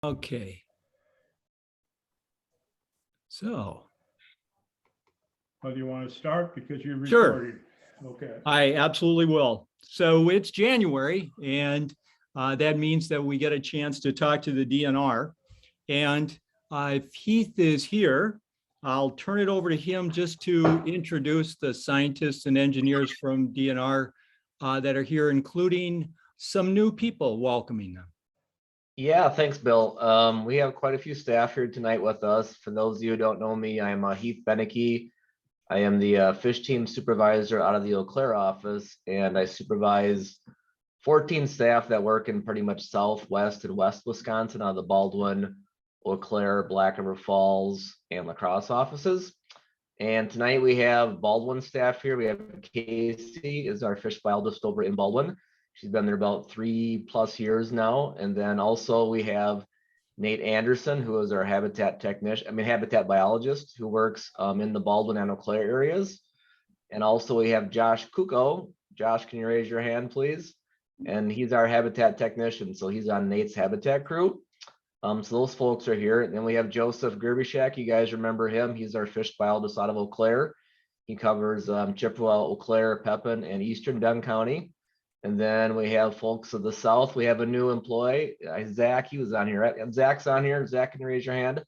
Okay. So, How do you want to start? Because you're Sure. recording. Okay. I absolutely will. So it's January, and that means that we get a chance to talk to the DNR. And if Heath is here, I'll turn it over to him just to introduce the scientists and engineers from DNR that are here, including some new people welcoming them. Yeah, thanks, Bill. We have quite a few staff here tonight with us. For those of you who don't know me, I'm Heath Beneke. I am the fish team supervisor out of the Eau Claire office, and I supervise 14 staff that work in pretty much southwest and west Wisconsin out of the Baldwin, Eau Claire, Black River Falls, and La Crosse offices. And tonight we have Baldwin staff here. We have Casey is our fish biologist over in Baldwin. She's been there about 3+ years now. And then also we have Nate Anderson, who is our habitat biologist, who works in the Baldwin and Eau Claire areas. And also we have Josh Kuko. Josh, can you raise your hand, please? And he's our habitat technician. So he's on Nate's habitat crew. So those folks are here. And then we have Joseph Gerbishak. You guys remember him. He's our fish biologist out of Eau Claire. He covers Chippewa, Eau Claire, Pepin, and Eastern Dunn County. And then we have folks of the south. We have a new employee, Zach. He was on here. And Zach's on here. Zach, can you raise your hand?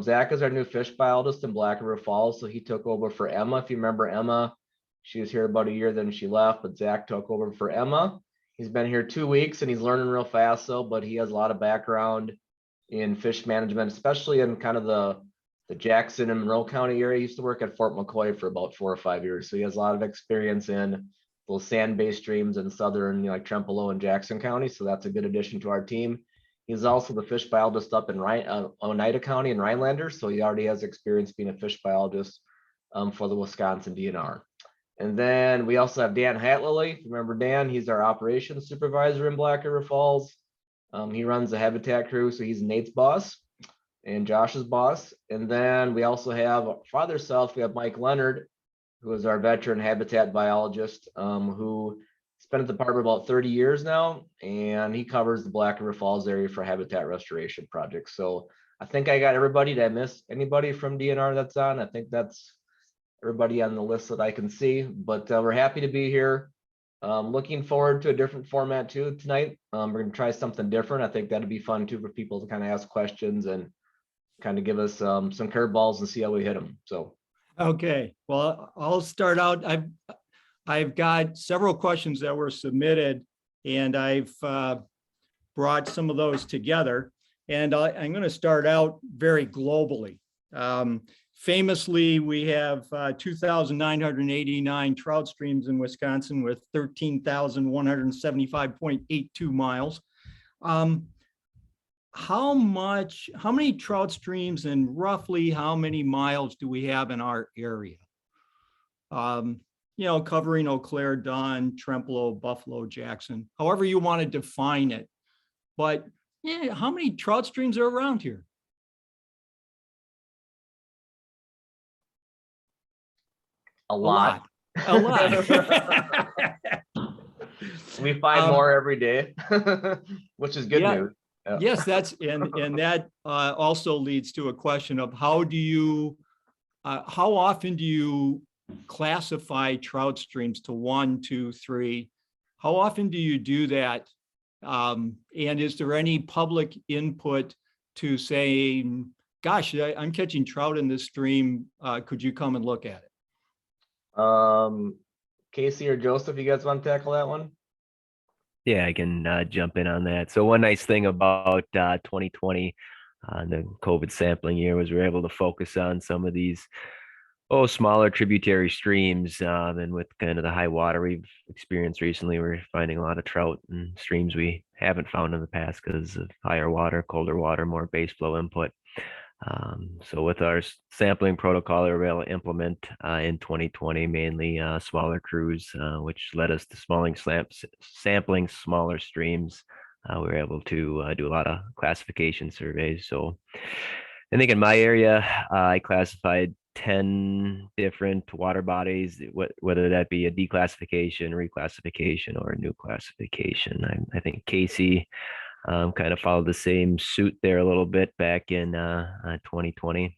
Zach is our new fish biologist in Black River Falls. So he took over for Emma. If you remember Emma, she was here about a year, then she left, but Zach took over for Emma. He's been here 2 weeks and he's learning real fast, but he has a lot of background in fish management, especially in kind of the Jackson and Monroe County area. He used to work at Fort McCoy for about 4 or 5 years. So he has a lot of experience in those sand-based streams in southern, like Trempealeau and Jackson County. So that's a good addition to our team. He's also the fish biologist up in Oneida County in Rhinelander. So he already has experience being a fish biologist for the Wisconsin DNR. And then we also have Dan Hatlily. Remember Dan? He's our operations supervisor in Black River Falls. He runs the habitat crew, so he's Nate's boss and Josh's boss. And then we also have farther south, we have Mike Leonard, who is our veteran habitat biologist, who spent at the department about 30 years now, and he covers the Black River Falls area for habitat restoration projects. So I think I got everybody. Did I miss anybody from DNR that's on? I think that's everybody on the list that I can see, but we're happy to be here. Looking forward to a different format too tonight. We're going to try something different. I think that'd be fun too for people to kind of ask questions and kind of give us some curveballs and see how we hit them. So, Okay, well, I'll start out. I've got several questions that were submitted, and I've brought some of those together. And I'm going to start out very globally. Famously, we have 2,989 trout streams in Wisconsin with 13,175.82 miles. How many trout streams and roughly how many miles do we have in our area? Covering Eau Claire, Dunn, Trempealeau, Buffalo, Jackson, however you want to define it. But yeah, how many trout streams are around here? a lot. A lot. We find more every day, which is good news. Yeah. Yes, that's and that also leads to a question of how often do you classify trout streams to 1, 2, 3? How often do you do that? And is there any public input to say, gosh, I'm catching trout in this stream. Could you come and look at it? Casey or Joseph, you guys want to tackle that one? Yeah, I can jump in on that. So one nice thing about 2020, the COVID sampling year, was we were able to focus on some of these smaller tributary streams. And with kind of the high water we've experienced recently, we're finding a lot of trout in streams we haven't found in the past because of higher water, colder water, more base flow input. So with our sampling protocol, we were able to implement in 2020 mainly smaller crews, which led us to sampling smaller streams. We were able to do a lot of classification surveys. So I think in my area, I classified 10 different water bodies, whether that be a declassification, reclassification, or a new classification. I think Casey kind of followed the same suit there a little bit back in 2020.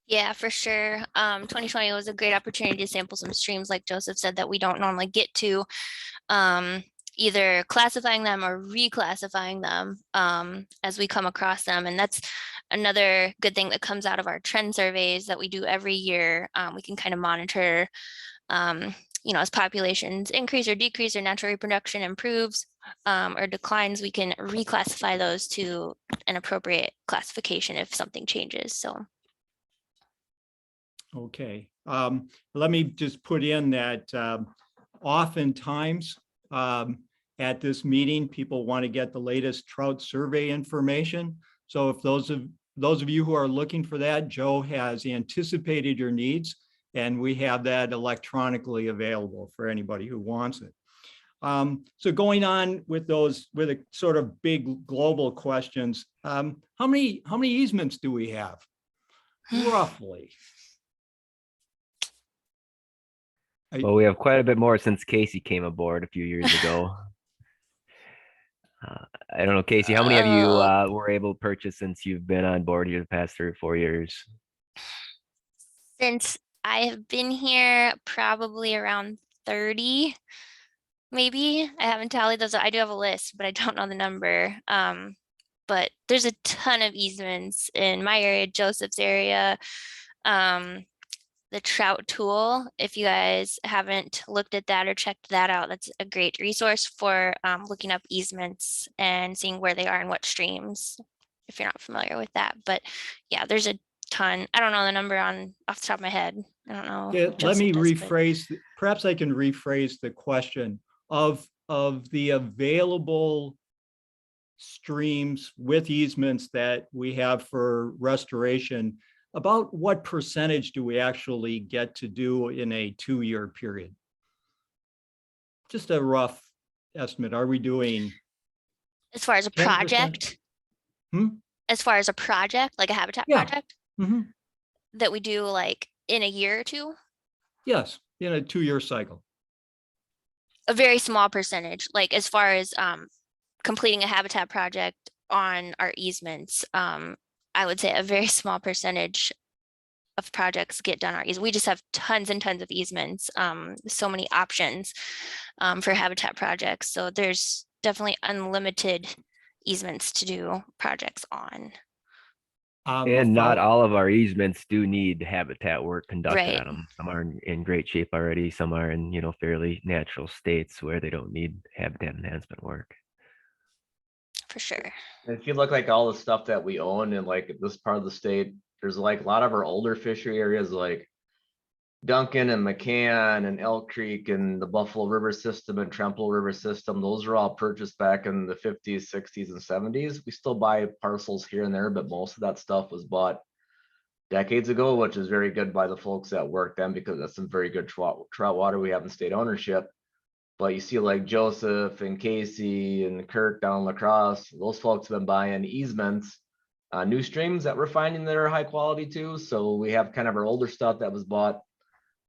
Yeah, for sure. 2020 was a great opportunity to sample some streams, like Joseph said, that we don't normally get to, either classifying them or reclassifying them as we come across them. And that's another good thing that comes out of our trend surveys that we do every year. We can kind of monitor, as populations increase or decrease or natural reproduction improves or declines, we can reclassify those to an appropriate classification if something changes. So. Okay, let me just put in that oftentimes at this meeting, people want to get the latest trout survey information. So if those of you who are looking for that, Joe has anticipated your needs, and we have that electronically available for anybody who wants it. So going on with a sort of big global questions, how many easements do we have roughly? Well, we have quite a bit more since Casey came aboard a few years ago. I don't know, Casey, how many of you were able to purchase since you've been on board here the past 3 or 4 years? Since I have been here, probably around 30, maybe. I haven't tallied those. I do have a list, but I don't know the number. But there's a ton of easements in my area, Joseph's area. The trout tool, if you guys haven't looked at that or checked that out, that's a great resource for looking up easements and seeing where they are and what streams, if you're not familiar with that. But yeah, there's a ton. I don't know the number off the top of my head. I don't know. Yeah, let me Joseph does, rephrase, perhaps I can rephrase the question of the available streams with easements that we have for restoration. About what percentage do we actually get to do in a 2-year period? Just a rough estimate. Are we doing as far as a 10%? project? As far as a project, like a habitat Yeah. project Mhm. that we do like in a year or two? Yes, in a 2-year cycle. A very small percentage, like as far as completing a habitat project on our easements, I would say a very small percentage of projects get done. We just have tons and tons of easements, so many options for habitat projects. So there's definitely unlimited easements to do projects on. And not all of our easements do need habitat work conducted Right. on them. Some are in great shape already. Some are in, fairly natural states where they don't need habitat enhancement work. For sure. If you look like all the stuff that we own in like this part of the state, there's like a lot of our older fishery areas like Duncan and McCann and Elk Creek and the Buffalo River system and Trempealeau River system. Those were all purchased back in the 50s, 60s, and 70s. We still buy parcels here and there, but most of that stuff was bought decades ago, which is very good by the folks that work them because that's some very good trout water we have in state ownership. But you see like Joseph and Casey and Kirk down La Crosse, those folks have been buying easements, new streams that we're finding that are high quality too. So we have kind of our older stuff that was bought,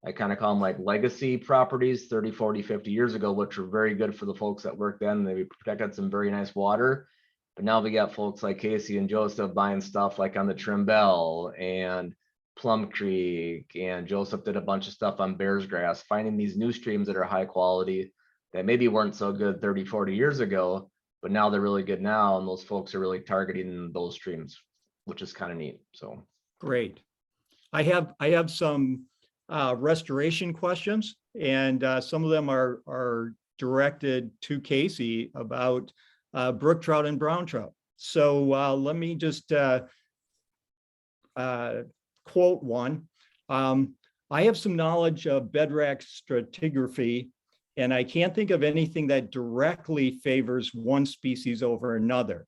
I kind of call them like legacy properties 30, 40, 50 years ago, which were very good for the folks that worked then. They protected some very nice water. But now we got folks like Casey and Joseph buying stuff like on the Trimble and Plum Creek, and Joseph did a bunch of stuff on Bears Grass, finding these new streams that are high quality that maybe weren't so good 30, 40 years ago, but now they're really good now. And those folks are really targeting those streams, which is kind of neat. So great. I have some restoration questions, and some of them are directed to Casey about brook trout and brown trout. So let me just quote one. I have some knowledge of bedrock stratigraphy, and I can't think of anything that directly favors one species over another.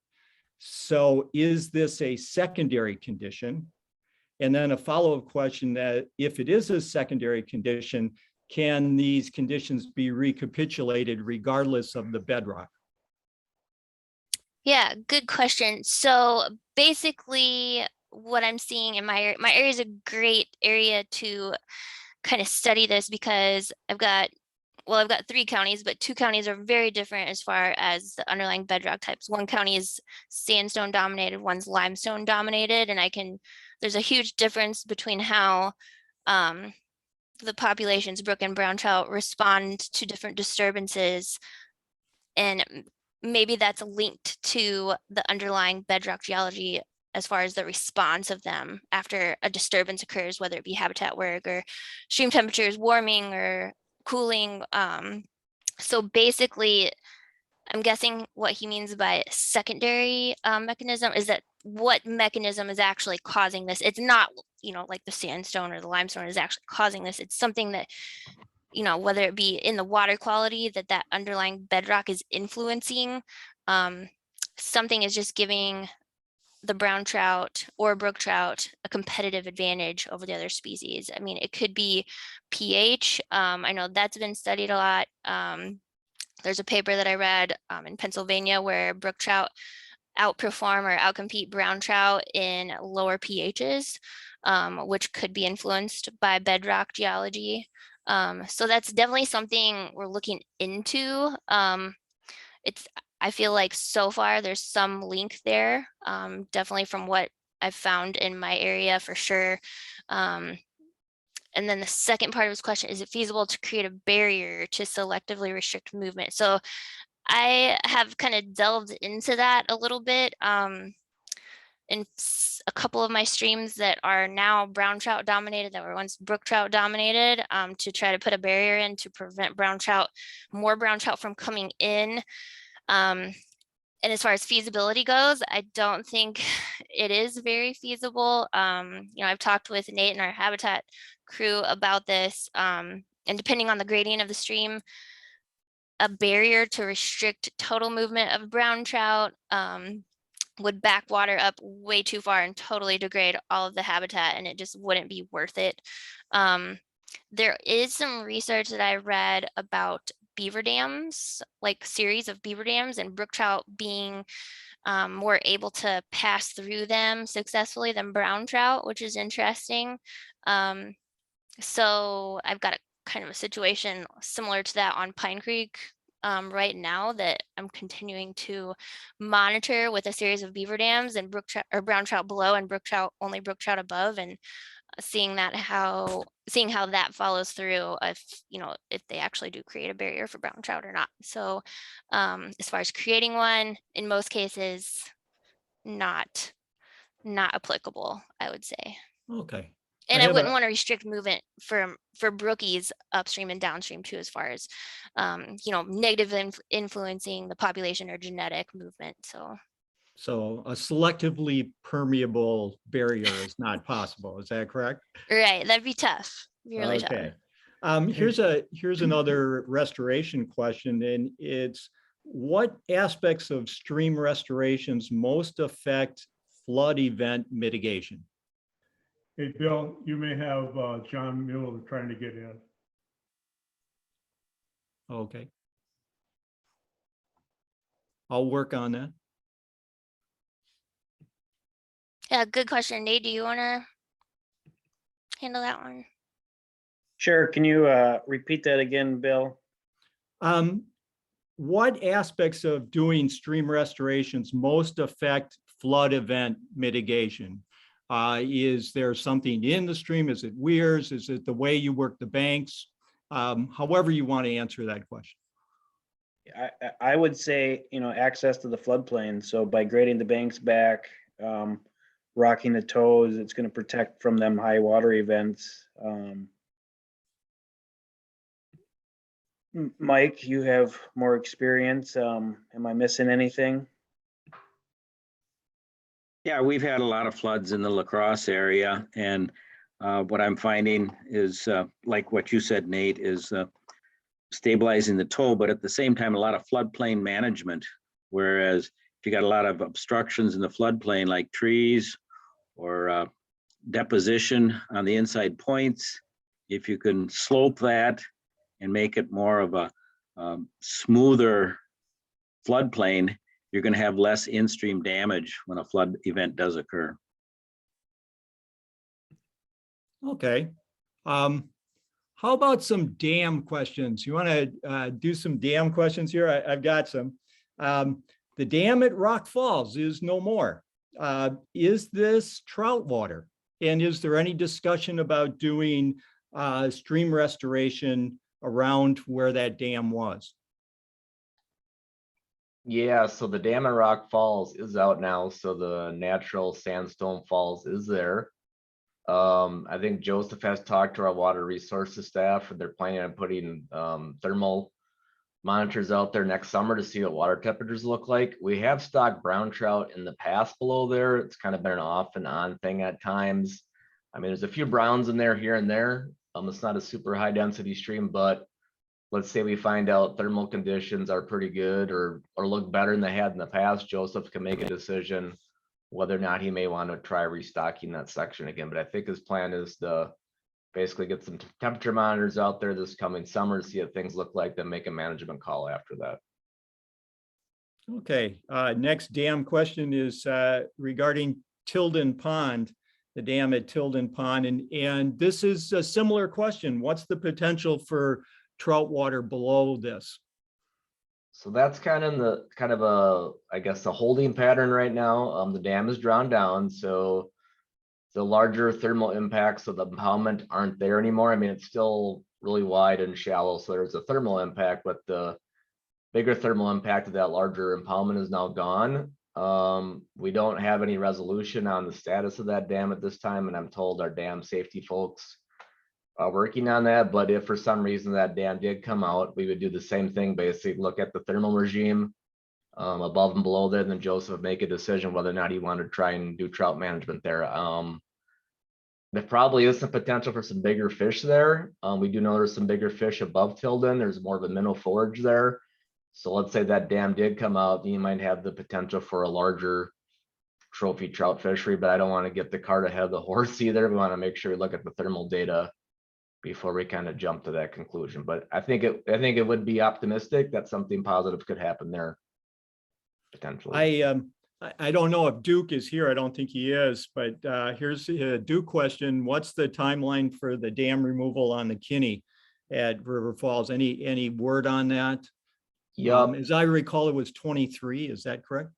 So is this a secondary condition? And then a follow-up question that if it is a secondary condition, can these conditions be recapitulated regardless of the bedrock? Yeah, good question. So basically what I'm seeing in my area is a great area to kind of study this because I've got well, I've got 3 counties, but 2 counties are very different as far as the underlying bedrock types. One county is sandstone dominated, one's limestone dominated, and there's a huge difference between how the populations, brook and brown trout, respond to different disturbances. And maybe that's linked to the underlying bedrock geology as far as the response of them after a disturbance occurs, whether it be habitat work or stream temperatures warming or cooling. So basically, I'm guessing what he means by secondary mechanism is that what mechanism is actually causing this. It's not, like the sandstone or the limestone is actually causing this. It's something that, whether it be in the water quality that underlying bedrock is influencing. Something is just giving the brown trout or brook trout a competitive advantage over the other species. I mean, it could be pH. I know that's been studied a lot. There's a paper that I read in Pennsylvania where brook trout outperform or outcompete brown trout in lower pHs, which could be influenced by bedrock geology. So that's definitely something we're looking into. I feel like so far there's some link there, definitely from what I've found in my area for sure. And then the second part of his question, is it feasible to create a barrier to selectively restrict movement? So I have kind of delved into that a little bit in a couple of my streams that are now brown trout dominated, that were once brook trout dominated, to try to put a barrier in to prevent more brown trout from coming in. And as far as feasibility goes, I don't think it is very feasible. I've talked with Nate and our habitat crew about this, and depending on the gradient of the stream, a barrier to restrict total movement of brown trout would back water up way too far and totally degrade all of the habitat, and it just wouldn't be worth it. There is some research that I read about beaver dams, like series of beaver dams, and brook trout being more able to pass through them successfully than brown trout, which is interesting. So I've got a kind of a situation similar to that on Pine Creek right now that I'm continuing to monitor with a series of beaver dams and brown trout below and only brook trout above, and seeing how that follows through if they actually do create a barrier for brown trout or not. So as far as creating one, in most cases, not applicable, I would say. Okay. And I I have wouldn't want to restrict movement for brookies upstream and downstream too, as far as negative influencing the population or genetic movement. So a selectively permeable barrier is not possible. Is that correct? Right, that'd be tough. Be really tough. Okay. Here's another restoration question, and it's what aspects of stream restorations most affect flood event mitigation? Hey, Bill, you may have John Mueller trying to get in. Okay. I'll work on that. Yeah, good question. Nate, do you want to handle that one? Sure. Can you repeat that again, Bill? What aspects of doing stream restorations most affect flood event mitigation? Is there something in the stream? Is it weirs? Is it the way you work the banks? However you want to answer that question. I would say, access to the floodplain. So by grading the banks back, rocking the toes, it's going to protect from them high water events. Mike, you have more experience. Am I missing anything? Yeah, we've had a lot of floods in the La Crosse area, and what I'm finding is, like what you said, Nate, is stabilizing the toe, but at the same time, a lot of floodplain management. Whereas if you got a lot of obstructions in the floodplain, like trees or deposition on the inside points, if you can slope that and make it more of a smoother floodplain, you're going to have less in-stream damage when a flood event does occur. Okay. How about some dam questions? You want to do some dam questions here? I've got some. The dam at Rock Falls is no more. Is this trout water? And is there any discussion about doing stream restoration around where that dam was? Yeah, so the dam at Rock Falls is out now, so the natural sandstone falls is there. I think Joseph has talked to our water resources staff, and they're planning on putting thermal monitors out there next summer to see what water temperatures look like. We have stocked brown trout in the past below there. It's kind of been an off and on thing at times. I mean, there's a few browns in there here and there. It's not a super high density stream, but let's say we find out thermal conditions are pretty good or look better than they had in the past, Joseph can make a decision whether or not he may want to try restocking that section again. But I think his plan is to basically get some temperature monitors out there this coming summer, see what things look like, then make a management call after that. Okay, next dam question is regarding Tilden Pond, the dam at Tilden Pond. And this is a similar question. What's the potential for trout water below this? So that's kind of a, I guess, a holding pattern right now. The dam is drawn down, so the larger thermal impacts of the impoundment aren't there anymore. I mean, it's still really wide and shallow, so there's a thermal impact, but the bigger thermal impact of that larger impoundment is now gone. We don't have any resolution on the status of that dam at this time, and I'm told our dam safety folks are working on that. But if for some reason that dam did come out, we would do the same thing, basically look at the thermal regime above and below there, and then Joseph would make a decision whether or not he wanted to try and do trout management there. There probably is some potential for some bigger fish there. We do know there's some bigger fish above Tilden. There's more of a minnow forage there. So let's say that dam did come out, you might have the potential for a larger trophy trout fishery, but I don't want to get the cart ahead of the horse either. We want to make sure we look at the thermal data before we kind of jump to that conclusion. But I think it would be optimistic that something positive could happen there potentially. I don't know if Duke is here. I don't think he is, but here's a Duke question. What's the timeline for the dam removal on the Kinney at River Falls? Any word on that? Yeah. As I recall, it was 23. Is that correct?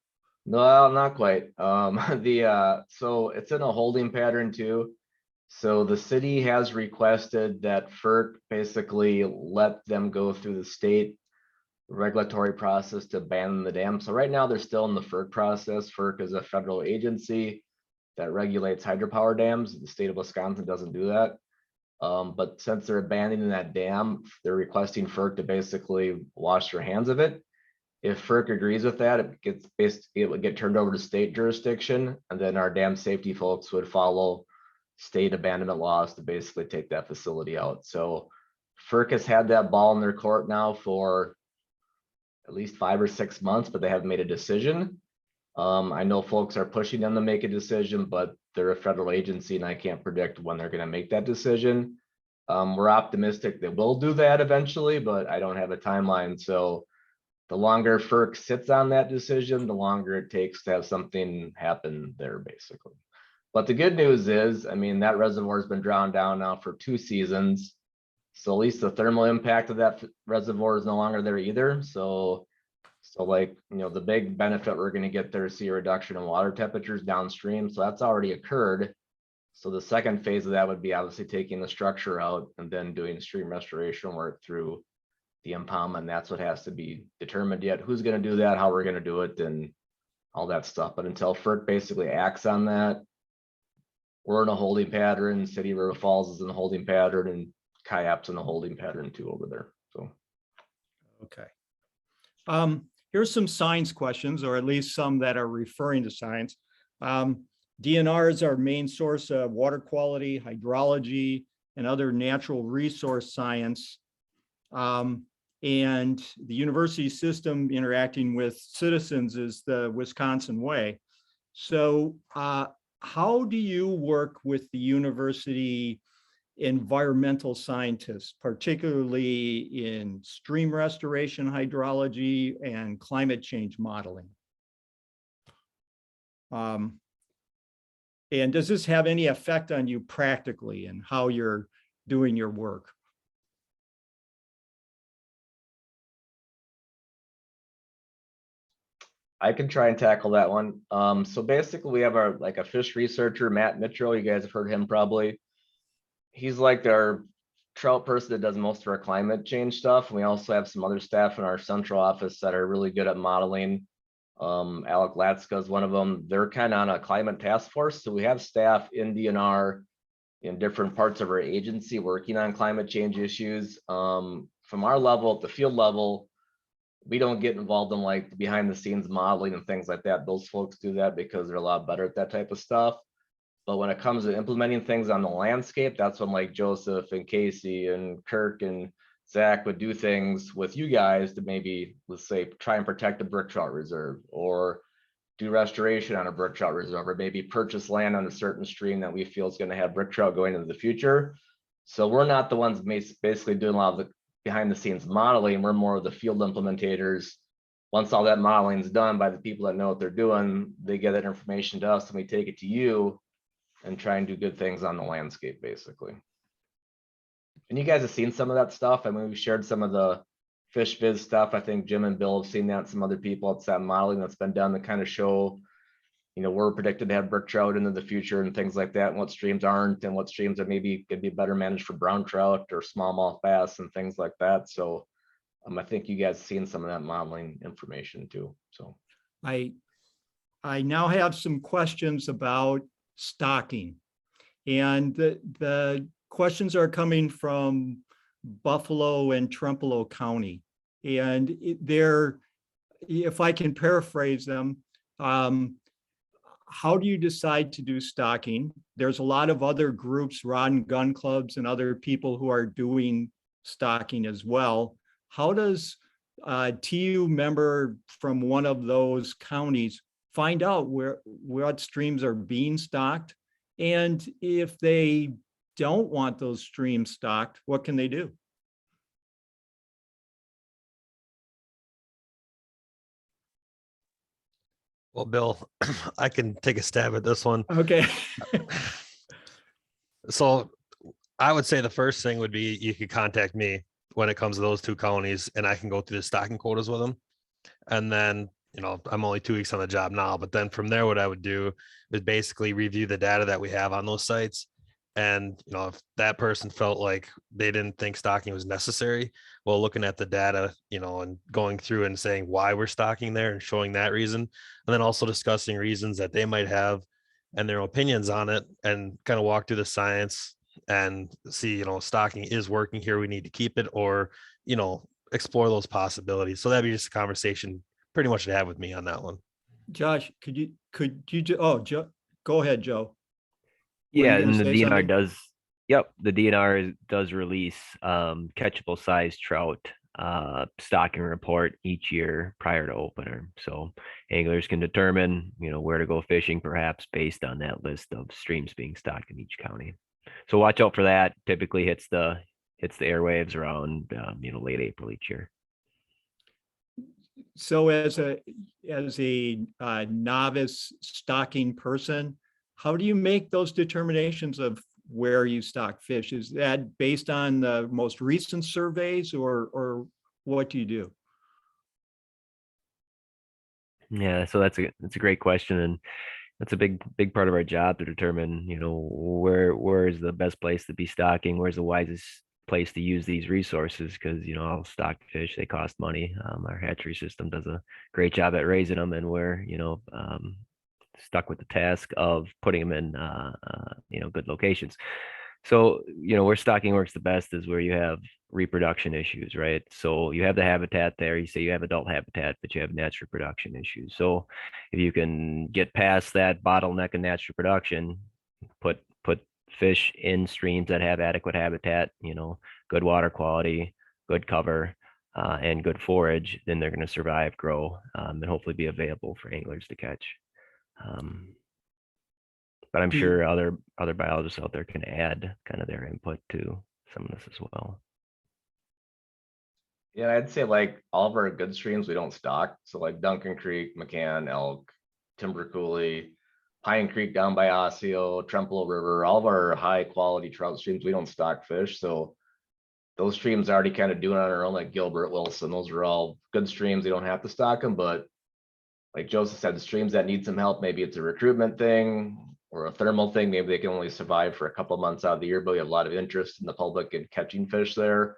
No, not quite. So it's in a holding pattern too. So the city has requested that FERC basically let them go through the state regulatory process to abandon the dam. So right now they're still in the FERC process. FERC is a federal agency that regulates hydropower dams. The state of Wisconsin doesn't do that. But since they're abandoning that dam, they're requesting FERC to basically wash their hands of it. If FERC agrees with that, it would get turned over to state jurisdiction, and then our dam safety folks would follow state abandonment laws to basically take that facility out. So FERC has had that ball in their court now for at least 5 or 6 months, but they haven't made a decision. I know folks are pushing them to make a decision, but they're a federal agency and I can't predict when they're going to make that decision. We're optimistic they will do that eventually, but I don't have a timeline. So the longer FERC sits on that decision, the longer it takes to have something happen there, basically. But the good news is, I mean, that reservoir has been drawn down now for 2 seasons. So at least the thermal impact of that reservoir is no longer there either. So like, you know, the big benefit we're going to get there is see a reduction in water temperatures downstream. So that's already occurred. So the second phase of that would be obviously taking the structure out and then doing stream restoration work through the impoundment. That's what has to be determined yet. Who's going to do that, how we're going to do it, and all that stuff. But until FERC basically acts on that, we're in a holding pattern. City of River Falls is in a holding pattern, and Kayap's in a holding pattern too over there. So, okay. Here's some science questions, or at least some that are referring to science. DNR is our main source of water quality, hydrology, and other natural resource science. And the university system interacting with citizens is the Wisconsin way. So how do you work with the university environmental scientists, particularly in stream restoration, hydrology, and climate change modeling? And does this have any effect on you practically and how you're doing your work? I can try and tackle that one. So basically we have our, like a fish researcher, Matt Mitchell. You guys have heard him probably. He's like our trout person that does most of our climate change stuff. And we also have some other staff in our central office that are really good at modeling. Alec Latska is one of them. They're kind of on a climate task force. So we have staff in DNR in different parts of our agency working on climate change issues. From our level, at the field level, we don't get involved in like behind the scenes modeling and things like that. Those folks do that because they're a lot better at that type of stuff. But when it comes to implementing things on the landscape, that's when like Joseph and Casey and Kirk and Zach would do things with you guys to maybe, let's say, try and protect a brook trout reserve, or do restoration on a brook trout reserve, or maybe purchase land on a certain stream that we feel is going to have brook trout going into the future. So we're not the ones basically doing a lot of the behind the scenes modeling. We're more of the field implementators. Once all that modeling is done by the people that know what they're doing, they get that information to us and we take it to you and try and do good things on the landscape, basically. And you guys have seen some of that stuff. I mean, we shared some of the fish viz stuff. I think Jim and Bill have seen that, and some other people. It's that modeling that's been done to kind of show, you know, we're predicted to have brook trout into the future and things like that, and what streams aren't, and what streams that maybe could be better managed for brown trout or smallmouth bass and things like that. So I think you guys have seen some of that modeling information too. So I now have some questions about stocking. And the questions are coming from Buffalo and Trempealeau County. And they're, if I can paraphrase them, how do you decide to do stocking? There's a lot of other groups, rod and gun clubs and other people who are doing stocking as well. How does a TU member from one of those counties find out what streams are being stocked? And if they don't want those streams stocked, what can they do? Well, Bill, I can take a stab at this one. Okay. So I would say the first thing would be you could contact me when it comes to those two counties, and I can go through the stocking quotas with them. And then, you know, I'm only 2 weeks on the job now, but then from there, what I would do is basically review the data that we have on those sites. And, you know, if that person felt like they didn't think stocking was necessary, well, looking at the data, you know, and going through and saying why we're stocking there and showing that reason, and then also discussing reasons that they might have and their opinions on it, and kind of walk through the science and see, you know, stocking is working here, we need to keep it, or, you know, explore those possibilities. So that'd be just a conversation pretty much to have with me on that one. Josh, could you, oh, Joe, go ahead, Joe. Were you Yeah, gonna and the say DNR something? does, yep, the DNR does release catchable size trout stocking report each year prior to opener. So anglers can determine, you know, where to go fishing perhaps based on that list of streams being stocked in each county. So watch out for that. Typically hits the airwaves around you know, late April each year. So as a novice stocking person, how do you make those determinations of where you stock fish? Is that based on the most recent surveys, or what do you do? Yeah, so that's a great question, and that's a big part of our job to determine, you know, where is the best place to be stocking, where's the wisest place to use these resources, because, you know, all stocked fish, they cost money. Our hatchery system does a great job at raising them, and we're, you know, stuck with the task of putting them in you know, good locations. So, you know, where stocking works the best is where you have reproduction issues, right? So you have the habitat there, you say you have adult habitat, but you have natural reproduction issues. So if you can get past that bottleneck in natural reproduction, put fish in streams that have adequate habitat, you know, good water quality, good cover, and good forage, then they're going to survive, grow, and hopefully be available for anglers to catch. But I'm sure other biologists out there can add kind of their input to some of this as well. yeah, I'd say like all of our good streams we don't stock. So like Duncan Creek, McCann, Elk, Timber Coulee, Pine Creek down by Osseo, Trempealeau River, all of our high quality trout streams, we don't stock fish. So those streams are already kind of doing on our own, like Gilbert, Wilson. Those are all good streams. We don't have to stock them, but like Joseph said, the streams that need some help, maybe it's a recruitment thing or a thermal thing. Maybe they can only survive for a couple months out of the year, but we have a lot of interest in the public in catching fish there.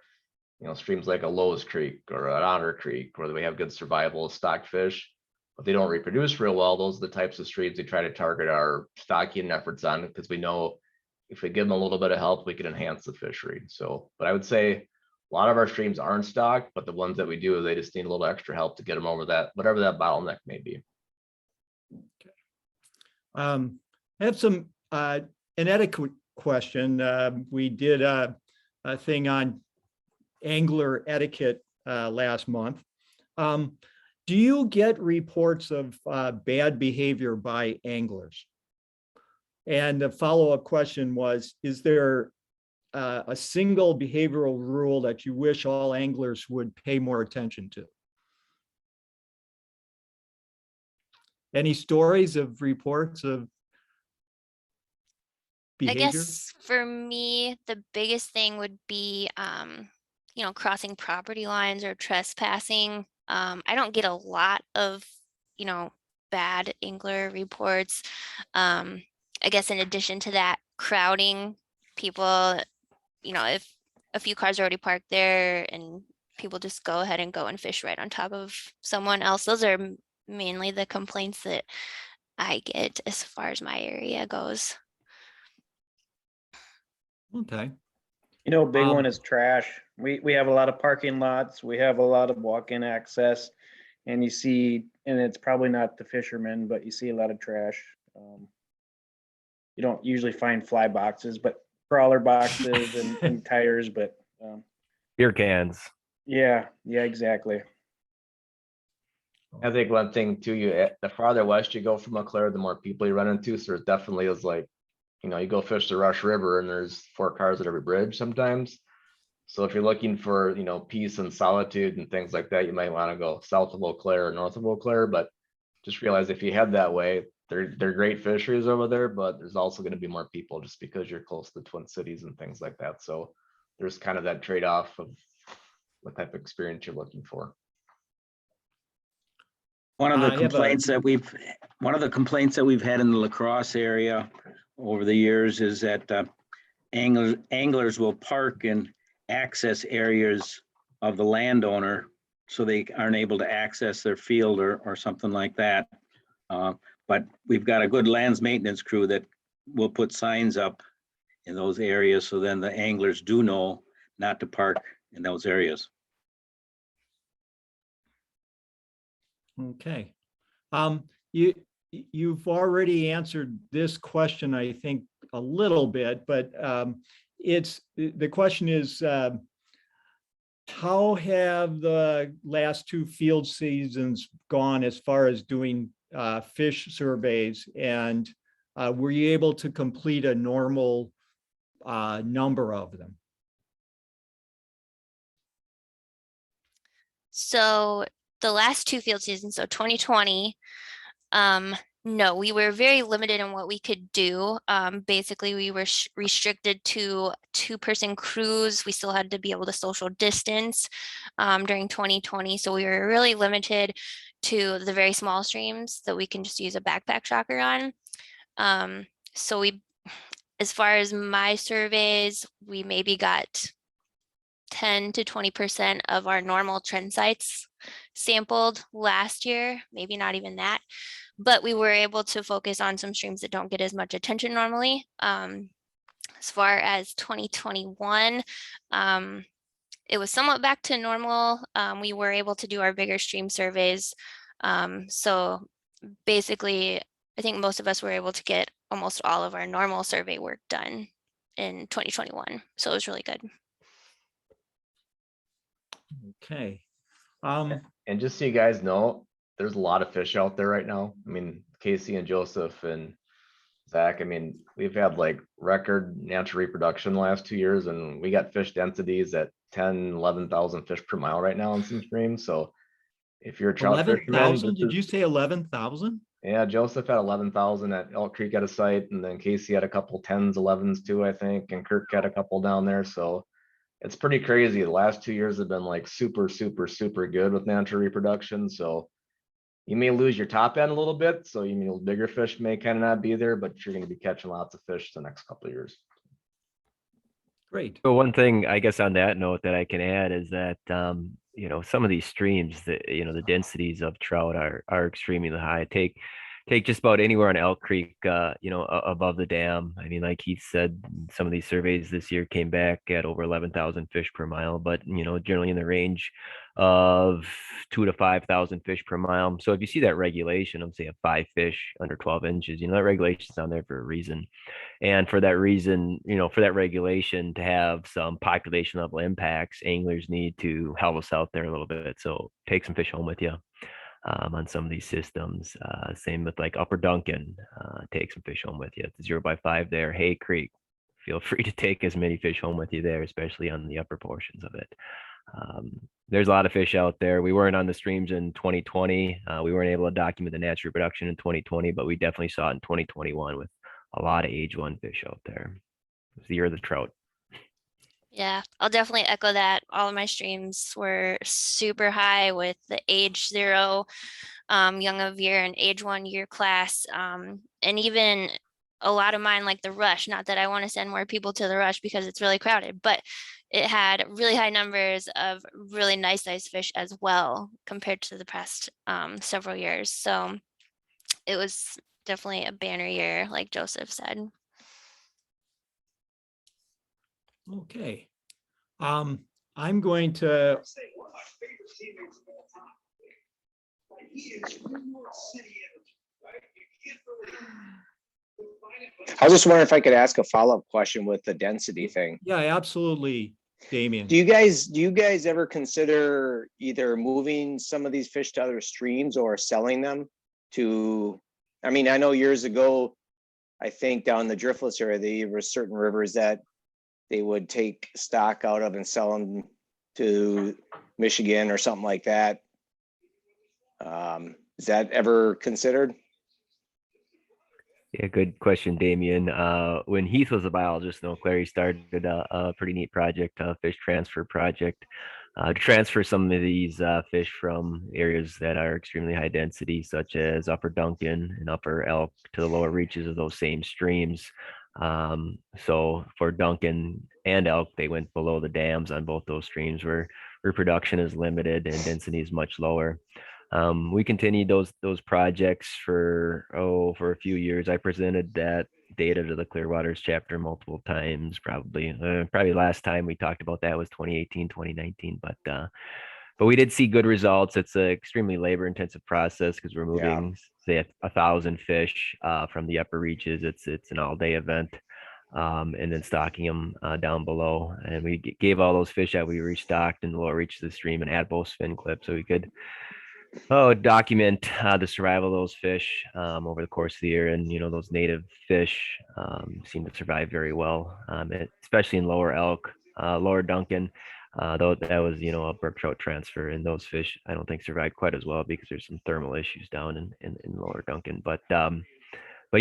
You know, streams like a Lowe's Creek or an Otter Creek, where we have good survival of stocked fish, but they don't reproduce real well. Those are the types of streams we try to target our stocking efforts on, because we know if we give them a little bit of help, we can enhance the fishery. So, but I would say a lot of our streams aren't stocked, but the ones that we do, they just need a little extra help to get them over that, whatever that bottleneck may be. I have some an etiquette question. We did a thing on angler etiquette last month. Do you get reports of bad behavior by anglers? And the follow-up question was, is there a single behavioral rule that you wish all anglers would pay more attention to? Any stories of reports of I behavior? guess for me, the biggest thing would be, you know, crossing property lines or trespassing. I don't get a lot of, you know, bad angler reports. I guess in addition to that, crowding people, you know, if a few cars are already parked there and people just go ahead and go and fish right on top of someone else. Those are mainly the complaints that I get as far as my area goes. Okay. You know, a big one Um, is trash. We have a lot of parking lots. We have a lot of walk-in access. And you see, and it's probably not the fishermen, but you see a lot of trash. You don't usually find fly boxes, but crawler boxes and tires, but Beer cans. yeah, exactly. I think one thing too, the farther west you go from Eau Claire, the more people you run into. So it definitely is like, you know, you go fish the Rush River and there's 4 cars at every bridge sometimes. So if you're looking for, you know, peace and solitude and things like that, you might want to go south of Eau Claire or north of Eau Claire. But just realize if you head that way, they're great fisheries over there, but there's also going to be more people just because you're close to the Twin Cities and things like that. So there's kind of that trade-off of what type of experience you're looking for. One of the I have a- complaints that we've had in the La Crosse area over the years is that anglers will park in access areas of the landowner so they aren't able to access their field or something like that. But we've got a good lands maintenance crew that will put signs up in those areas, so then the anglers do know not to park in those areas. Okay. You've already answered this question, I think, a little bit, but the question is, how have the last 2 field seasons gone as far as doing fish surveys? And were you able to complete a normal number of them? So the last 2 field seasons, so 2020, no, we were very limited in what we could do. Basically, we were restricted to 2-person crews. We still had to be able to social distance during 2020. So we were really limited to the very small streams that we can just use a backpack shocker on. So we, as far as my surveys, we maybe got 10 to 20% of our normal trend sites sampled last year, maybe not even that, but we were able to focus on some streams that don't get as much attention normally. As far as 2021, it was somewhat back to normal. We were able to do our bigger stream surveys. So basically, I think most of us were able to get almost all of our normal survey work done in 2021. So it was really good. Okay. And just so you guys know, there's a lot of fish out there right now. I mean, Casey and Joseph and Zach, I mean, we've had like record natural reproduction the last 2 years, and we got fish densities at 10, 11,000 fish per mile right now in some streams. So if you're a trout fisherman, 11,000? Did you say 11,000? yeah, Joseph had 11,000 at Elk Creek at a site, and then Casey had a couple 10s, 11s too, I think, and Kirk had a couple down there. So it's pretty crazy. The last 2 years have been like super, super, super good with natural reproduction. So You may lose your top end a little bit, so you mean bigger fish may kind of not be there, but you're gonna be catching lots of fish the next couple of years. Great. So one thing I guess on that note that I can add is that you know, some of these streams that, you know, the densities of trout are extremely high. Take just about anywhere on Elk Creek, you know, above the dam. I mean, like Heath said, some of these surveys this year came back at over 11,000 fish per mile, but you know, generally in the range of 2,000 to 5,000 fish per mile. So if you see that regulation of say a 5 fish under 12 inches, you know, that regulation's down there for a reason. And for that reason, you know, for that regulation to have some population level impacts, anglers need to help us out there a little bit. So take some fish home with you on some of these systems. Same with like Upper Duncan, take some fish home with you. It's 0x5 there. Hay Creek, feel free to take as many fish home with you there, especially on the upper portions of it. There's a lot of fish out there. We weren't on the streams in 2020. We weren't able to document the natural reproduction in 2020, but we definitely saw it in 2021 with a lot of age 1 fish out there. It's the year of the trout. Yeah, I'll definitely echo that. All of my streams were super high with the age 0, young of year and age 1 year class. And even a lot of mine, like the Rush, not that I want to send more people to the Rush because it's really crowded, but it had really high numbers of really nice sized fish as well compared to the past several years. So it was definitely a banner year, like Joseph said. Okay. I'm going to, I was just wondering if I could ask a follow-up question with the density thing. yeah, absolutely, Damien. Do you guys ever consider either moving some of these fish to other streams or selling them to, I mean, I know years ago, I think down the driftless area, there were certain rivers that they would take stock out of and sell them to Michigan or something like that. Is that ever considered? Yeah, good question, Damien. When Heath was a biologist in Eau Claire, he started a pretty neat project, a fish transfer project, to transfer some of these fish from areas that are extremely high density, such as Upper Duncan and Upper Elk, to the lower reaches of those same streams. So for Duncan and Elk, they went below the dams on both those streams where reproduction is limited and density is much lower. We continued those projects for a few years. I presented that data to the Clearwaters chapter multiple times. Probably last time we talked about that was 2018, 2019. But we did see good results. It's an extremely labor intensive process because we're moving say 1,000 fish from the upper reaches. It's an all day event. And then stocking them down below. And we gave all those fish that we restocked in the lower reaches of the stream an adbo fin clip so we could document the survival of those fish over the course of the year. And, you know, those native fish seem to survive very well, especially in lower Elk, lower Duncan, though that was, you know, a brook trout transfer. And those fish, I don't think survived quite as well because there's some thermal issues down in lower Duncan. But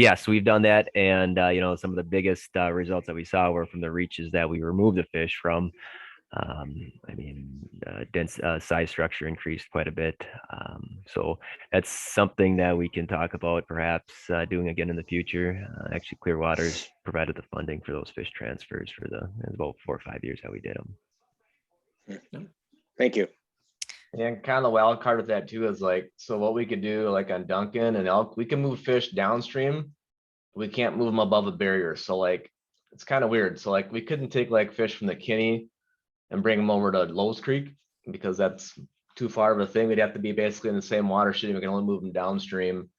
yes, we've done that. And, you know, some of the biggest results that we saw were from the reaches that we removed the fish from. I mean, dense size structure increased quite a bit. So that's something that we can talk about perhaps doing again in the future. Actually, Clearwaters provided the funding for those fish transfers for about 4 or 5 years that we did them. Thank you. And kind of the wild card with that too is like, so what we could do like on Duncan and Elk, we can move fish downstream. We can't move them above a barrier. So like, it's kind of weird. So like, we couldn't take like fish from the Kinney and bring them over to Lowe's Creek because that's too far of a thing. We'd have to be basically in the same watershed. We can only move them downstream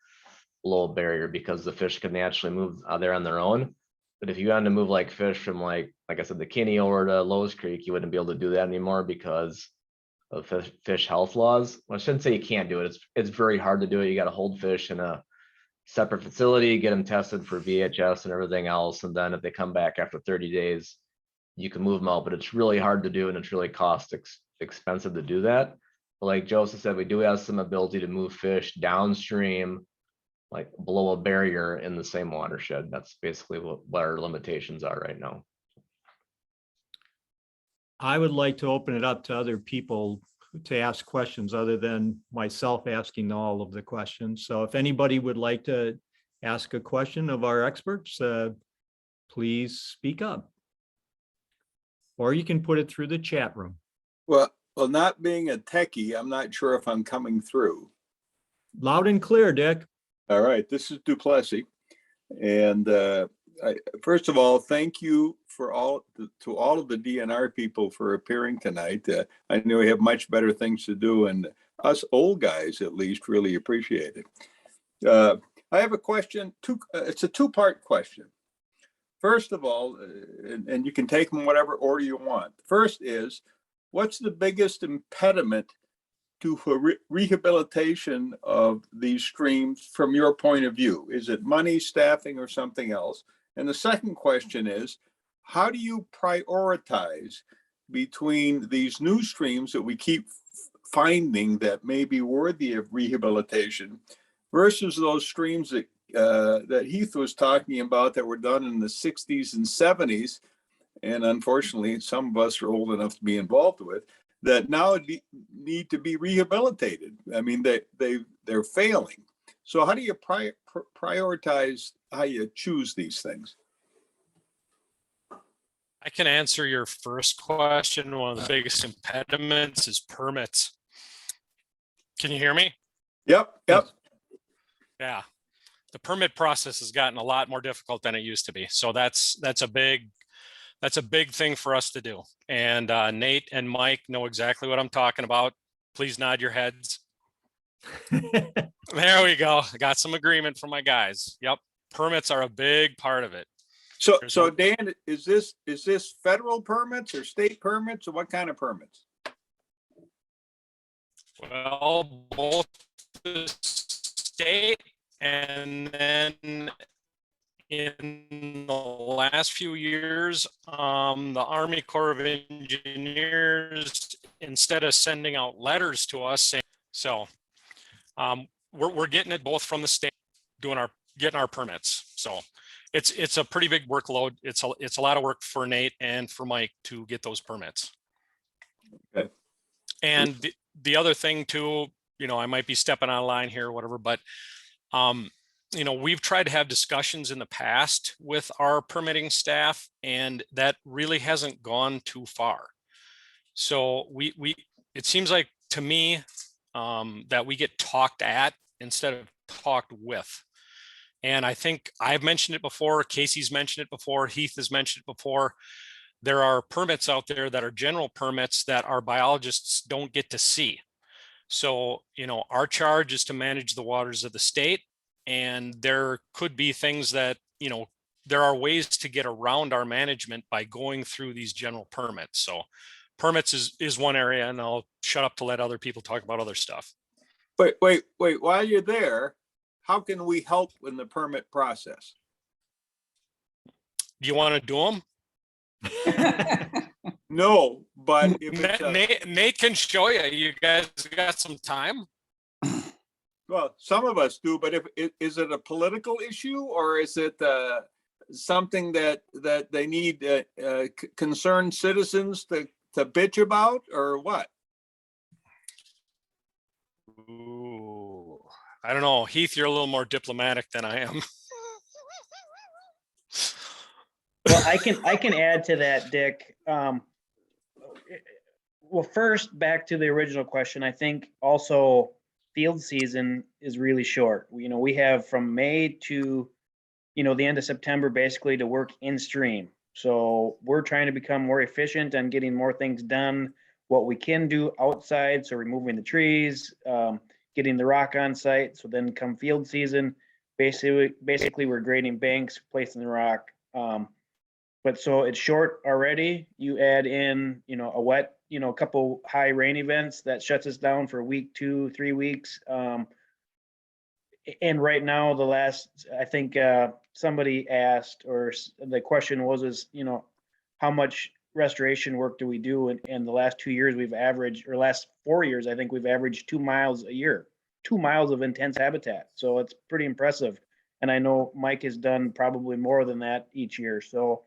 below a barrier because the fish can naturally move out there on their own. But if you wanted to move like fish from like I said, the Kinney over to Lowe's Creek, you wouldn't be able to do that anymore because of fish health laws. Well, I shouldn't say you can't do it. It's very hard to do it. You got to hold fish in a separate facility, get them tested for VHS and everything else. And then if they come back after 30 days, you can move them out, but it's really hard to do. And it's really expensive to do that. But like Joseph said, we do have some ability to move fish downstream, like below a barrier in the same watershed. That's basically what our limitations are right now. I would like to open it up to other people to ask questions other than myself asking all of the questions. So if anybody would like to ask a question of our experts, please speak up. Or you can put it through the chat room. Well, not being a techie, I'm not sure if I'm coming through. Loud and clear, Dick. All right, this is Duplessis. And first of all, thank you to all of the DNR people for appearing tonight. I know we have much better things to do, and us old guys at least really appreciate it. I have a question. It's a two-part question. First of all, and you can take them in whatever order you want. First is, what's the biggest impediment to rehabilitation of these streams from your point of view? Is it money, staffing, or something else? And the second question is, how do you prioritize between these new streams that we keep finding that may be worthy of rehabilitation versus those streams that that Heath was talking about that were done in the 60s and 70s, and unfortunately some of us are old enough to be involved with, that now need to be rehabilitated? I mean, they're failing. So how do you prioritize how you choose these things? I can answer your first question. One of the biggest impediments is permits. Can you hear me? Yep. Yeah. The permit process has gotten a lot more difficult than it used to be. So that's a big thing for us to do. And Nate and Mike know exactly what I'm talking about. Please nod your heads. There we go. I got some agreement from my guys. Yep. Permits are a big part of it. So Dan, is this federal permits or state permits, or what kind of permits? Well, both the state and then in the last few years, the Army Corps of Engineers, instead of sending out letters to us saying, so we're getting it both from the state, getting our permits. So it's a pretty big workload. It's a lot of work for Nate and for Mike to get those permits. Okay. And the other thing too, I might be stepping on a line here or whatever, but we've tried to have discussions in the past with our permitting staff, and that really hasn't gone too far. So it seems like to me that we get talked at instead of talked with. And I think I've mentioned it before, Casey's mentioned it before, Heath has mentioned it before. There are permits out there that are general permits that our biologists don't get to see. So, our charge is to manage the waters of the state, and there could be things that, there are ways to get around our management by going through these general permits. So permits is one area, and I'll shut up to let other people talk about other stuff. Wait, while you're there, how can we help in the permit process? Do you want to do them? No, but if Nate can show you. You guys got some time? Well, some of us do, but is it a political issue, or is it something that they need concerned citizens to bitch about, or what? Ooh, I don't know. Heath, you're a little more diplomatic than I am. Well, I can add to that, Dick. Well, first, back to the original question, I think also field season is really short. We have from May to, the end of September, basically, to work in stream. So we're trying to become more efficient and getting more things done, what we can do outside. So removing the trees, getting the rock on site. So then come field season, basically we're grading banks, placing the rock. But so it's short already. You add in, a wet, a couple high rain events that shuts us down for a week, 2-3 weeks. And right now, I think somebody asked, or the question was, how much restoration work do we do? And the last 2 years we've averaged, or last 4 years, I think we've averaged 2 miles a year, 2 miles of intense habitat. So it's pretty impressive. And I know Mike has done probably more than that each year. So,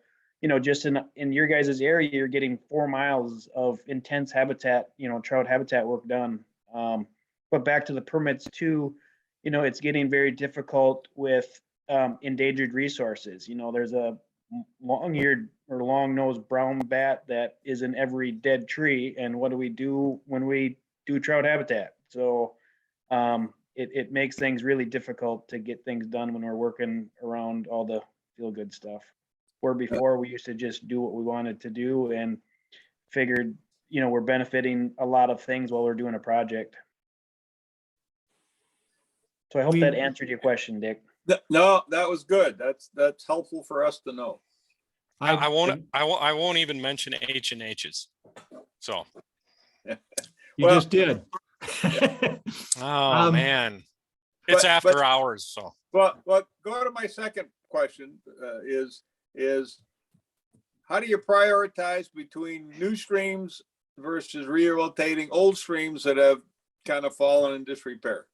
just in your guys' area, you're getting 4 miles of intense habitat, trout habitat work done. But back to the permits too, it's getting very difficult with endangered resources. There's a long-eared or long-nosed brown bat that is in every dead tree. And what do we do when we do trout habitat? So it makes things really difficult to get things done when we're working around all the feel-good stuff. Where before we used to just do what we wanted to do and figured, we're benefiting a lot of things while we're doing a project. So I hope that answered your question, Dick. No, that was good. That's helpful for us to know. I won't even mention H and H's. So. You just did. Oh, man. It's after hours, so. Well, go to my second question, is how do you prioritize between new streams versus rehabilitating old streams that have kind of fallen in disrepair?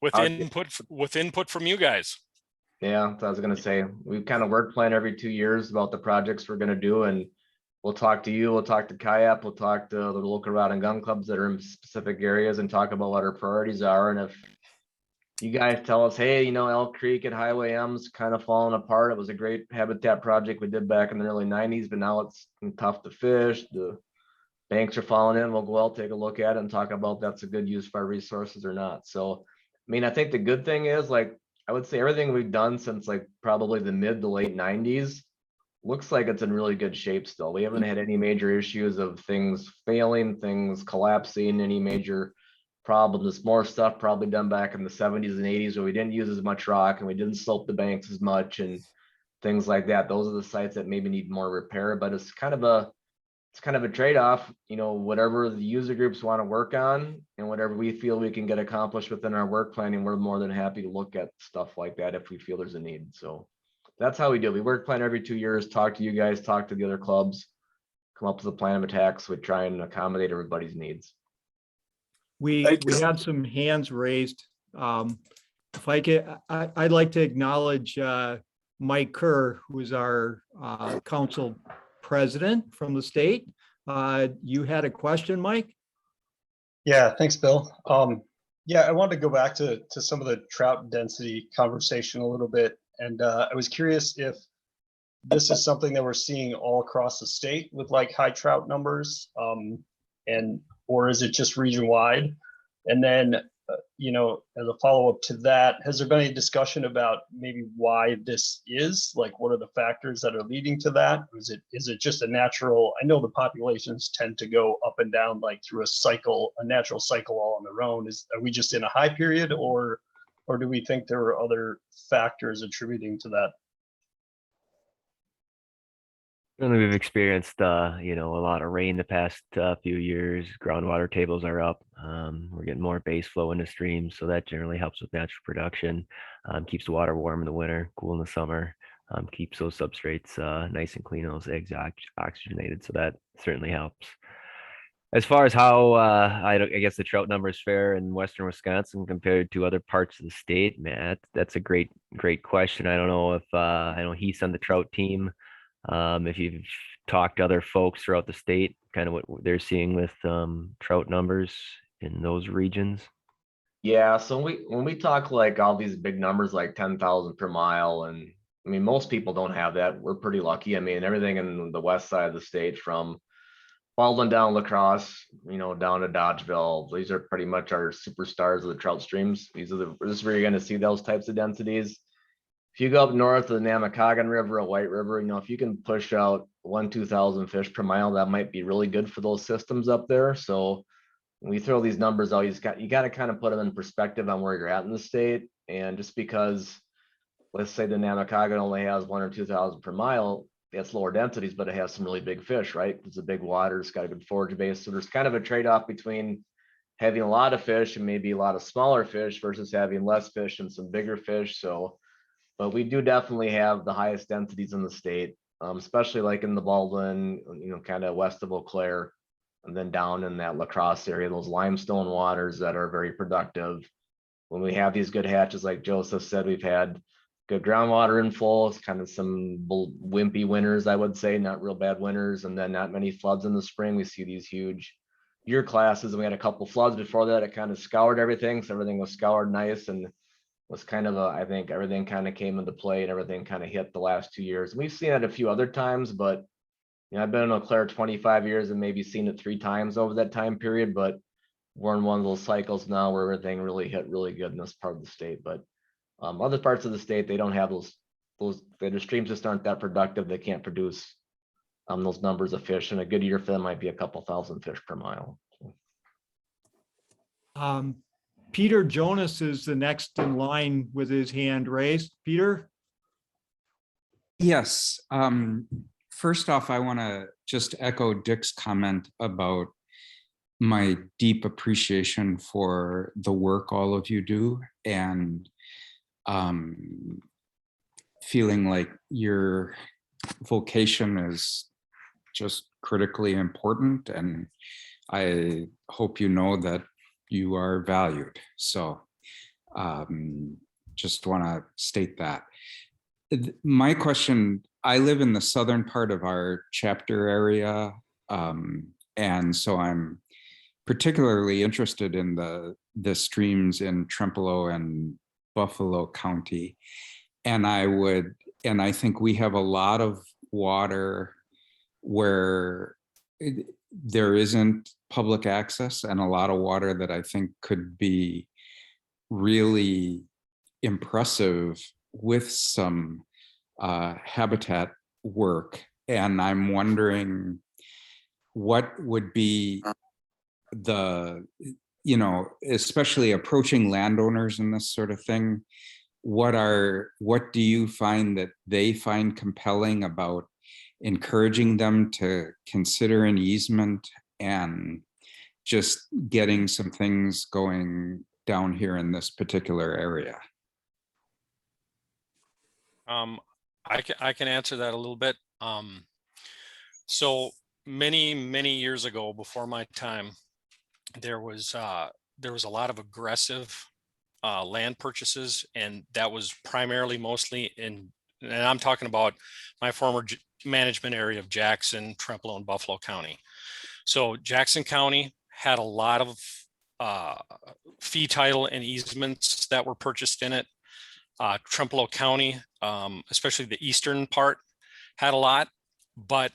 With input from you guys. Yeah, so I was gonna say, we kind of work plan every 2 years about the projects we're gonna do, and we'll talk to you, we'll talk to Kayak, we'll talk to the local rod and gun clubs that are in specific areas and talk about what our priorities are. And if you guys tell us, hey, Elk Creek at Highway M's kind of falling apart. It was a great habitat project we did back in the early 90s, but now it's tough to fish. The banks are falling in. We'll go out, take a look at it and talk about that's a good use for our resources or not. So, I think the good thing is, I would say everything we've done since probably the mid to late 90s looks like it's in really good shape still. We haven't had any major issues of things failing, things collapsing, any major problems. It's more stuff probably done back in the 70s and 80s where we didn't use as much rock and we didn't slope the banks as much and things like that. Those are the sites that maybe need more repair, but it's kind of a trade-off, whatever the user groups want to work on and whatever we feel we can get accomplished within our work planning, we're more than happy to look at stuff like that if we feel there's a need. So that's how we do. We work plan every 2 years, talk to you guys, talk to the other clubs, come up with a plan of attack. So we try and accommodate everybody's needs. We have some hands raised. If I could, I'd like to acknowledge Mike Kerr, who is our council president from the state. You had a question, Mike? Yeah, thanks, Bill. Yeah, I wanted to go back to some of the trout density conversation a little bit. And I was curious if this is something that we're seeing all across the state with high trout numbers, or is it just region wide? And then, as a follow-up to that, has there been any discussion about maybe why this is? What are the factors that are leading to that? Is it just a natural? I know the populations tend to go up and down through a natural cycle all on their own. Are we just in a high period, or do we think there are other factors attributing to that? We've experienced, a lot of rain the past few years. Groundwater tables are up. We're getting more base flow into streams, so that generally helps with natural production. Keeps the water warm in the winter, cool in the summer. Keeps those substrates nice and clean, those eggs oxygenated, so that certainly helps. As far as how I guess the trout numbers fare in Western Wisconsin compared to other parts of the state, man, that's a great question. I don't know if I know he's on the trout team. If you've talked to other folks throughout the state, kind of what they're seeing with trout numbers in those regions. Yeah, so when we talk all these big numbers, 10,000 per mile, and most people don't have that. We're pretty lucky. Everything in the west side of the state from Baldwin down La Crosse, down to Dodgeville, these are pretty much our superstars of the trout streams. This is where you're going to see those types of densities. If you go up north of the Namakagon River or White River, if you can push out 2,000 fish per mile, that might be really good for those systems up there. So when we throw these numbers out, you got to kind of put them in perspective on where you're at in the state. And just because, let's say the Namakagon only has 1,000 or 2,000 per mile, it's lower densities, but it has some really big fish, right? It's a big water, it's got a good forage base. So there's kind of a trade-off between having a lot of fish and maybe a lot of smaller fish versus having less fish and some bigger fish. But we do definitely have the highest densities in the state, especially in the Baldwin, kind of west of Eau Claire, and then down in that La Crosse area, those limestone waters that are very productive. When we have these good hatches, like Joseph said, we've had good groundwater inflow. It's kind of some wimpy winters, I would say, not real bad winters, and then not many floods in the spring. We see these huge year classes, and we had a couple floods before that. It kind of scoured everything, so everything was scoured nice, and was kind of I think everything kind of came into play, and everything kind of hit the last 2 years. And we've seen it a few other times, but I've been in Eau Claire 25 years and maybe seen it 3 times over that time period, but we're in one of those cycles now where everything really hit really good in this part of the state. But other parts of the state, they don't have the streams just aren't that productive. They can't produce those numbers of fish, and a good year for them might be a couple thousand fish per mile. Peter Jonas is the next in line with his hand raised. Peter? Yes. First off, I want to just echo Dick's comment about my deep appreciation for the work all of you do, and feeling like your vocation is just critically important, and I hope you know that you are valued. So just want to state that. My question, I live in the southern part of our chapter area, and so I'm particularly interested in the streams in Trempealeau and Buffalo County. And I think we have a lot of water where there isn't public access, and a lot of water that I think could be really impressive with some habitat work. And I'm wondering what would be especially approaching landowners and this sort of thing, what do you find that they find compelling about encouraging them to consider an easement and just getting some things going down here in this particular area? I can answer that a little bit. So many years ago, before my time, there was a lot of aggressive land purchases, and that was primarily mostly and I'm talking about my former management area of Jackson, Trempealeau, and Buffalo County. So Jackson County had a lot of fee title and easements that were purchased in it. Trempealeau County, especially the eastern part, had a lot, but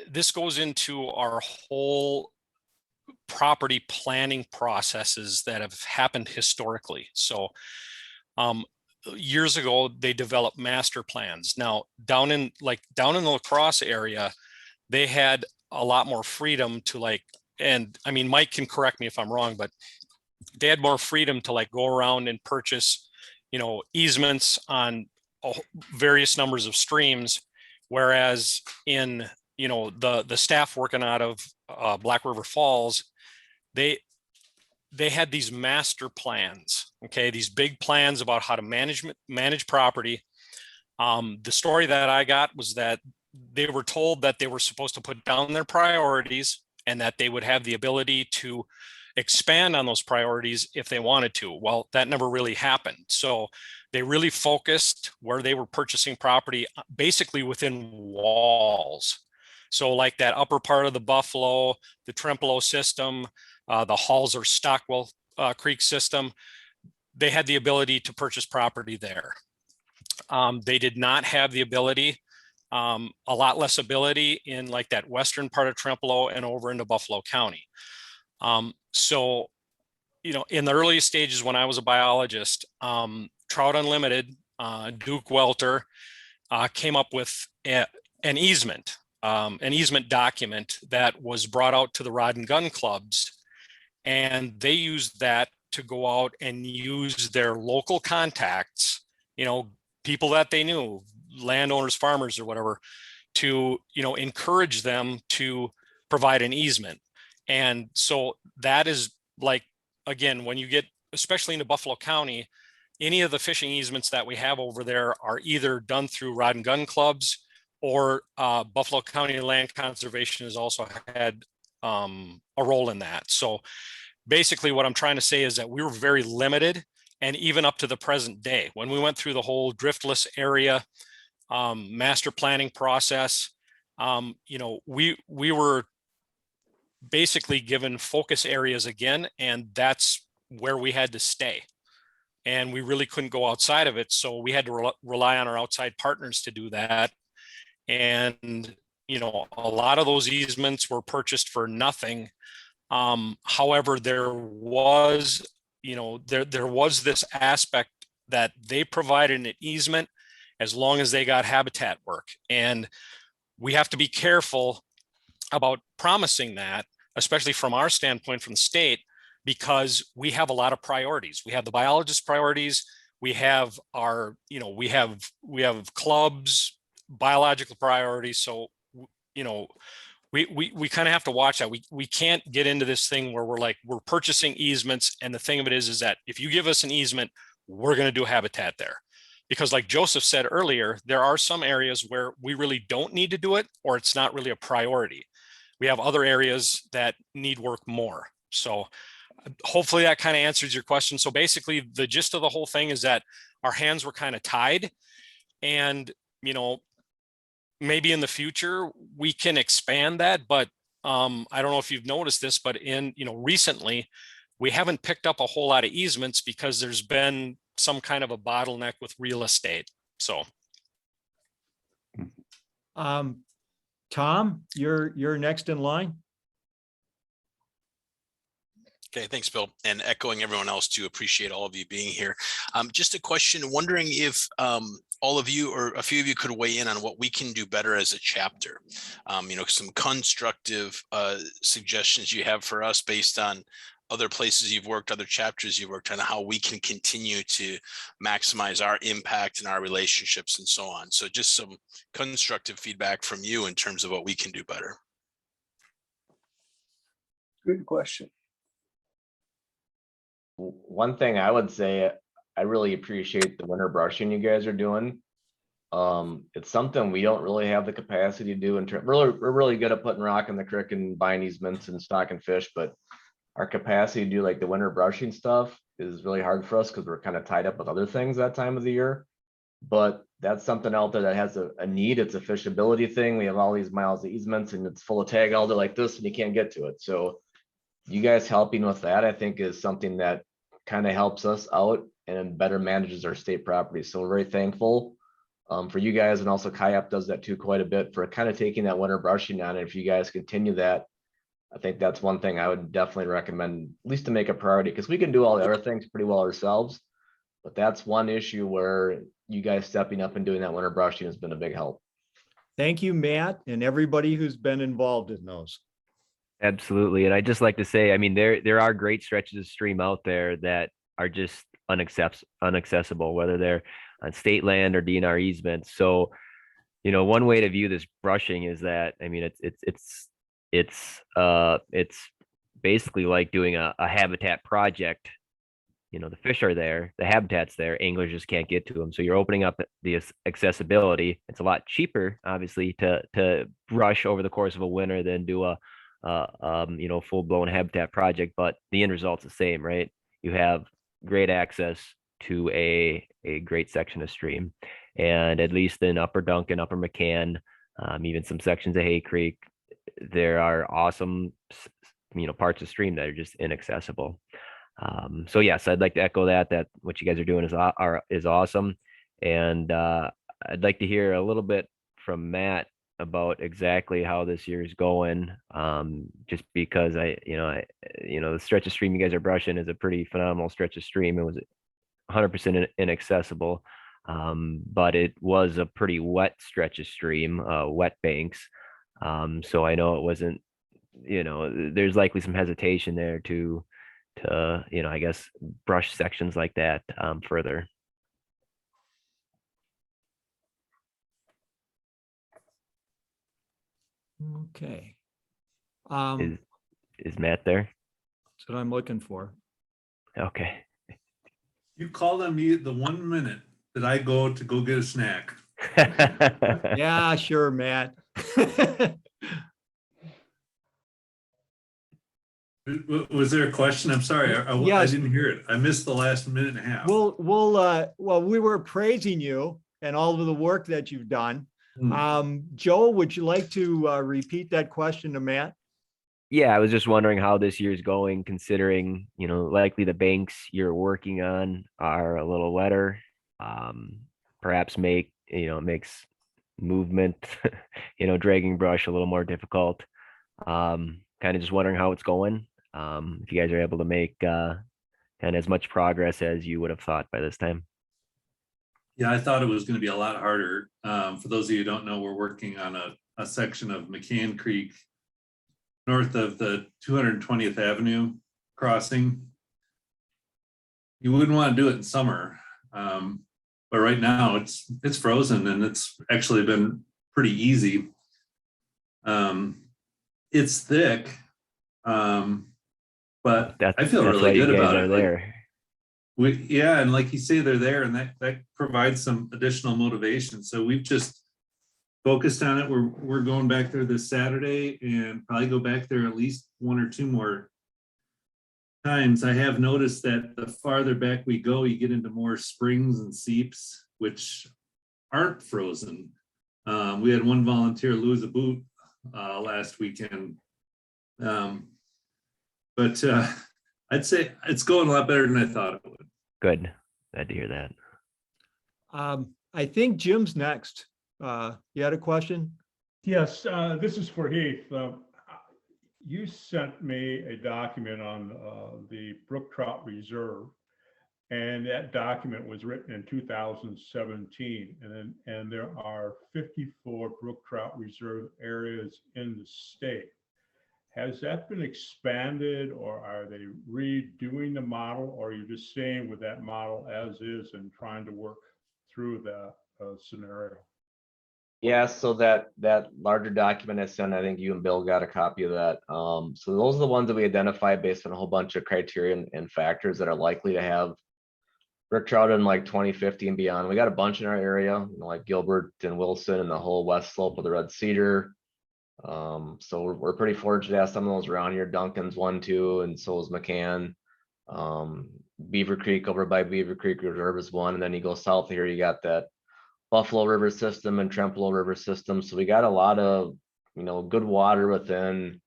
this goes into our whole property planning processes that have happened historically. So years ago, they developed master plans. Now down in the La Crosse area, they had a lot more freedom to and I mean, Mike can correct me if I'm wrong, but they had more freedom to go around and purchase, easements on various numbers of streams. Whereas in, the staff working out of Black River Falls, they had these master plans, okay, these big plans about how to manage property. The story that I got was that they were told that they were supposed to put down their priorities and that they would have the ability to expand on those priorities if they wanted to. Well, that never really happened. So they really focused where they were purchasing property basically within walls. So like that upper part of the Buffalo, the Trempealeau system, the Halls or Stockwell Creek system, they had the ability to purchase property there. They did not have the ability, a lot less ability in like that western part of Trempealeau and over into Buffalo County. So, in the early stages when I was a biologist, Trout Unlimited, Duke Welter, came up with an easement document that was brought out to the rod and gun clubs, and they used that to go out and use their local contacts, people that they knew, landowners, farmers, or whatever, to encourage them to provide an easement. And so that is again, when you get, especially into Buffalo County, any of the fishing easements that we have over there are either done through rod and gun clubs, or Buffalo County Land Conservation has also had a role in that. So basically what I'm trying to say is that we were very limited, and even up to the present day. When we went through the whole driftless area master planning process, you know, we were basically given focus areas again, and that's where we had to stay. And we really couldn't go outside of it. So we had to rely on our outside partners to do that. And, you know, a lot of those easements were purchased for nothing. However, there was, you know, there was this aspect that they provided an easement as long as they got habitat work. And we have to be careful about promising that, especially from our standpoint from the state, because we have a lot of priorities. We have the biologist priorities. We have our, you know, we have clubs, biological priorities. So, you know, we kind of have to watch that. We can't get into this thing where we're purchasing easements. And the thing of it is that if you give us an easement, we're going to do habitat there. Because like Joseph said earlier, there are some areas where we really don't need to do it, or it's not really a priority. We have other areas that need work more. So hopefully that kind of answers your question. So basically the gist of the whole thing is that our hands were kind of tied, and, you know, maybe in the future we can expand that, but I don't know if you've noticed this, but recently we haven't picked up a whole lot of easements because there's been some kind of a bottleneck with real estate. So Tom, you're next in line. Okay, thanks, Bill. And echoing everyone else, to appreciate all of you being here. Just a question, wondering if all of you or a few of you could weigh in on what we can do better as a chapter. Some constructive suggestions you have for us based on other places you've worked, other chapters you've worked on, how we can continue to maximize our impact and our relationships and so on. So just some constructive feedback from you in terms of what we can do better. Good question. One thing I would say, I really appreciate the winter brushing you guys are doing. It's something we don't really have the capacity to do. We're really good at putting rock in the creek and buying easements and stocking fish, but our capacity to do like the winter brushing stuff is really hard for us because we're kind of tied up with other things that time of the year. But that's something out there that has a need. It's a fishability thing. We have all these miles of easements and it's full of tag alder like this and you can't get to it. So you guys helping with that, I think, is something that kind of helps us out and better manages our state property. So we're very thankful for you guys, and also Kayak does that too quite a bit for kind of taking that winter brushing on. And if you guys continue that, I think that's one thing I would definitely recommend, at least to make a priority, because we can do all the other things pretty well ourselves. But that's one issue where you guys stepping up and doing that winter brushing has been a big help. Thank you, Matt, and everybody who's been involved in those. Absolutely. And I just like to say, I mean, there are great stretches of stream out there that are just unaccessible, whether they're on state land or DNR easements. So, one way to view this brushing is that, I mean, it's basically like doing a habitat project. The fish are there, the habitat's there, anglers just can't get to them. So you're opening up the accessibility. It's a lot cheaper, obviously, to brush over the course of a winter than do a full-blown habitat project, but the end result's the same, right? You have great access to a great section of stream. And at least in Upper Duncan, Upper McCann, even some sections of Hay Creek, there are awesome, parts of stream that are just inaccessible. So yes, I'd like to echo that what you guys are doing is awesome. And I'd like to hear a little bit from Matt about exactly how this year is going, just because the stretch of stream you guys are brushing is a pretty phenomenal stretch of stream. It was 100% inaccessible, but it was a pretty wet stretch of stream, wet banks. So I know it wasn't, there's likely some hesitation there to I guess brush sections like that further. Okay. Is Matt there? That's what I'm looking for. Okay. You called on me the 1 minute that I go to go get a snack. Yeah, sure, Matt. Was there a question? I'm sorry. I Yes. didn't hear it. I missed the last minute and a half. Well, we were praising you and all of the work that you've done. Hmm. Joe, would you like to repeat that question to Matt? Yeah, I was just wondering how this year's going, considering, likely the banks you're working on are a little wetter. Perhaps makes movement, dragging brush a little more difficult. Kind of just wondering how it's going. If you guys are able to make kind of as much progress as you would have thought by this time. Yeah, I thought it was going to be a lot harder. For those of you who don't know, we're working on a section of McCann Creek north of the 220th Avenue crossing. You wouldn't want to do it in summer, but right now it's frozen and it's actually been pretty easy. It's thick, but I feel That's really why you good guys about are it. there. Yeah, and like you say, they're there, and that provides some additional motivation. So we've just focused on it. We're going back there this Saturday and probably go back there at least 1 or 2 more times. I have noticed that the farther back we go, you get into more springs and seeps, which aren't frozen. We had one volunteer lose a boot last weekend. But I'd say it's going a lot better than I thought it would. Good. Glad to hear that. I think Jim's next. You had a question? Yes, this is for Heath. You sent me a document on the brook trout reserve, and that document was written in 2017. And there are 54 brook trout reserve areas in the state. Has that been expanded, or are they redoing the model, or are you just staying with that model as is and trying to work through that scenario? Yeah, so that larger document I sent, I think you and Bill got a copy of that. So those are the ones that we identified based on a whole bunch of criteria and factors that are likely to have brook trout in like 2050 and beyond. We got a bunch in our area, like Gilbert and Wilson and the whole west slope of the Red Cedar. So we're pretty fortunate to have some of those around here. Duncan's one too, and so is McCann. Beaver Creek over by Beaver Creek Reserve is one, and then you go south here, you got that Buffalo River system and Trempealeau River system. So we got a lot of good water within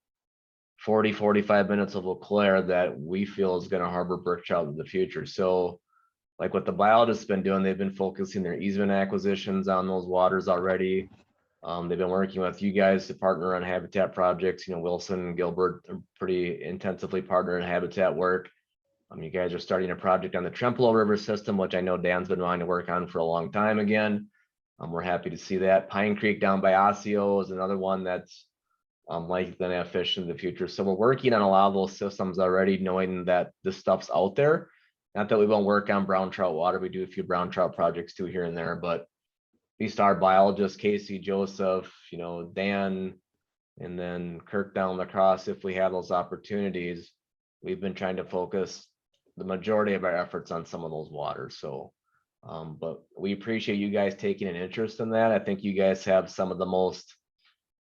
40-45 minutes of Eau Claire that we feel is going to harbor brook trout in the future. So like what the biologists been doing, they've been focusing their easement acquisitions on those waters already. They've been working with you guys to partner on habitat projects. Wilson and Gilbert are pretty intensively partnering in habitat work. You guys are starting a project on the Trempealeau River system, which I know Dan's been wanting to work on for a long time again. We're happy to see that. Pine Creek down by Osseo is another one that's likely going to have fish in the future. So we're working on a lot of those systems already, knowing that this stuff's out there. Not that we won't work on brown trout water. We do a few brown trout projects too here and there, but at least our biologists, Casey, Joseph, Dan, and then Kirk down lacrosse, if we have those opportunities, we've been trying to focus the majority of our efforts on some of those waters. So, but we appreciate you guys taking an interest in that. I think you guys have some of the most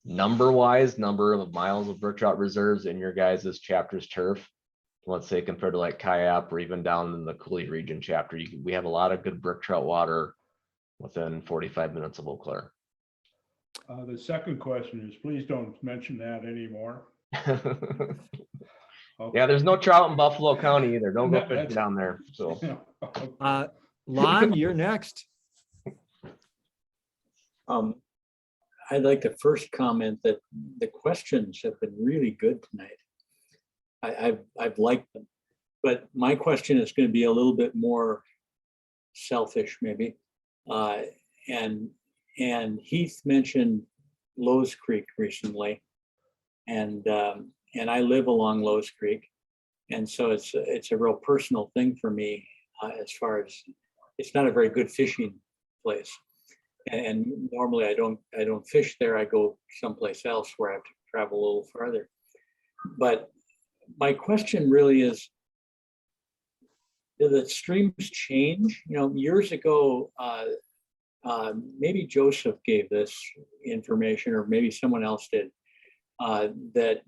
number of miles of brook trout reserves in your guys' chapter's turf. Let's say compared to like Kayap or even down in the Cooley region chapter, we have a lot of good brook trout water within 45 minutes of Eau Claire. The second question is, please don't mention that anymore. Yeah, there's no trout in Buffalo County either. Don't go fishing down there. So, Lon, you're next. I'd like to first comment that the questions have been really good tonight. I've liked them, but my question is going to be a little bit more selfish, maybe. And Heath mentioned Lowe's Creek recently, and I live along Lowe's Creek, and so it's a real personal thing for me as far as it's not a very good fishing place, and normally I don't fish there. I go someplace else where I have to travel a little farther. But my question really is, do the streams change? Years ago, maybe Joseph gave this information, or maybe someone else did. that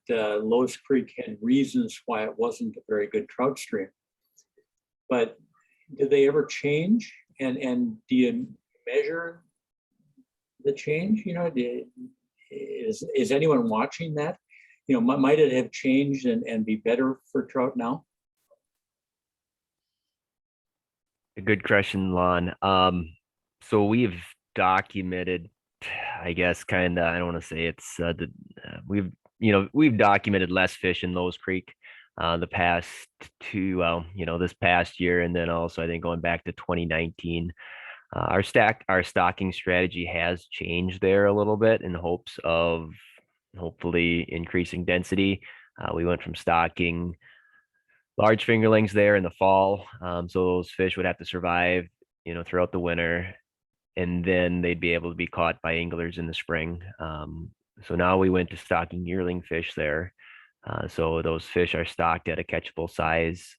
Lowe's Creek had reasons why it wasn't a very good trout stream. But did they ever change? And do you measure the change? You know, is anyone watching that? You know, might it have changed and be better for trout now? A good question, Lon. So we've documented, I guess, kind of, I don't want to say it's we've documented less fish in Lowe's Creek the past this past year, and then also I think going back to 2019. Our stocking strategy has changed there a little bit in hopes of hopefully increasing density. We went from stocking large fingerlings there in the fall, so those fish would have to survive, throughout the winter, and then they'd be able to be caught by anglers in the spring. So now we went to stocking yearling fish there. So those fish are stocked at a catchable size.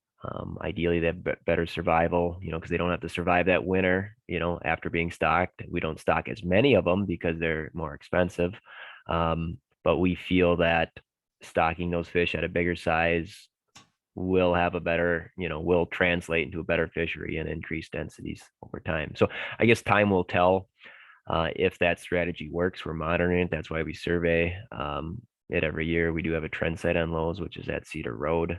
Ideally, they have better survival, because they don't have to survive that winter, after being stocked. We don't stock as many of them because they're more expensive. But we feel that stocking those fish at a bigger size will have a better, will translate into a better fishery and increase densities over time. So I guess time will tell if that strategy works. We're monitoring it. That's why we survey it every year. We do have a trend site on Lowe's, which is at Cedar Road.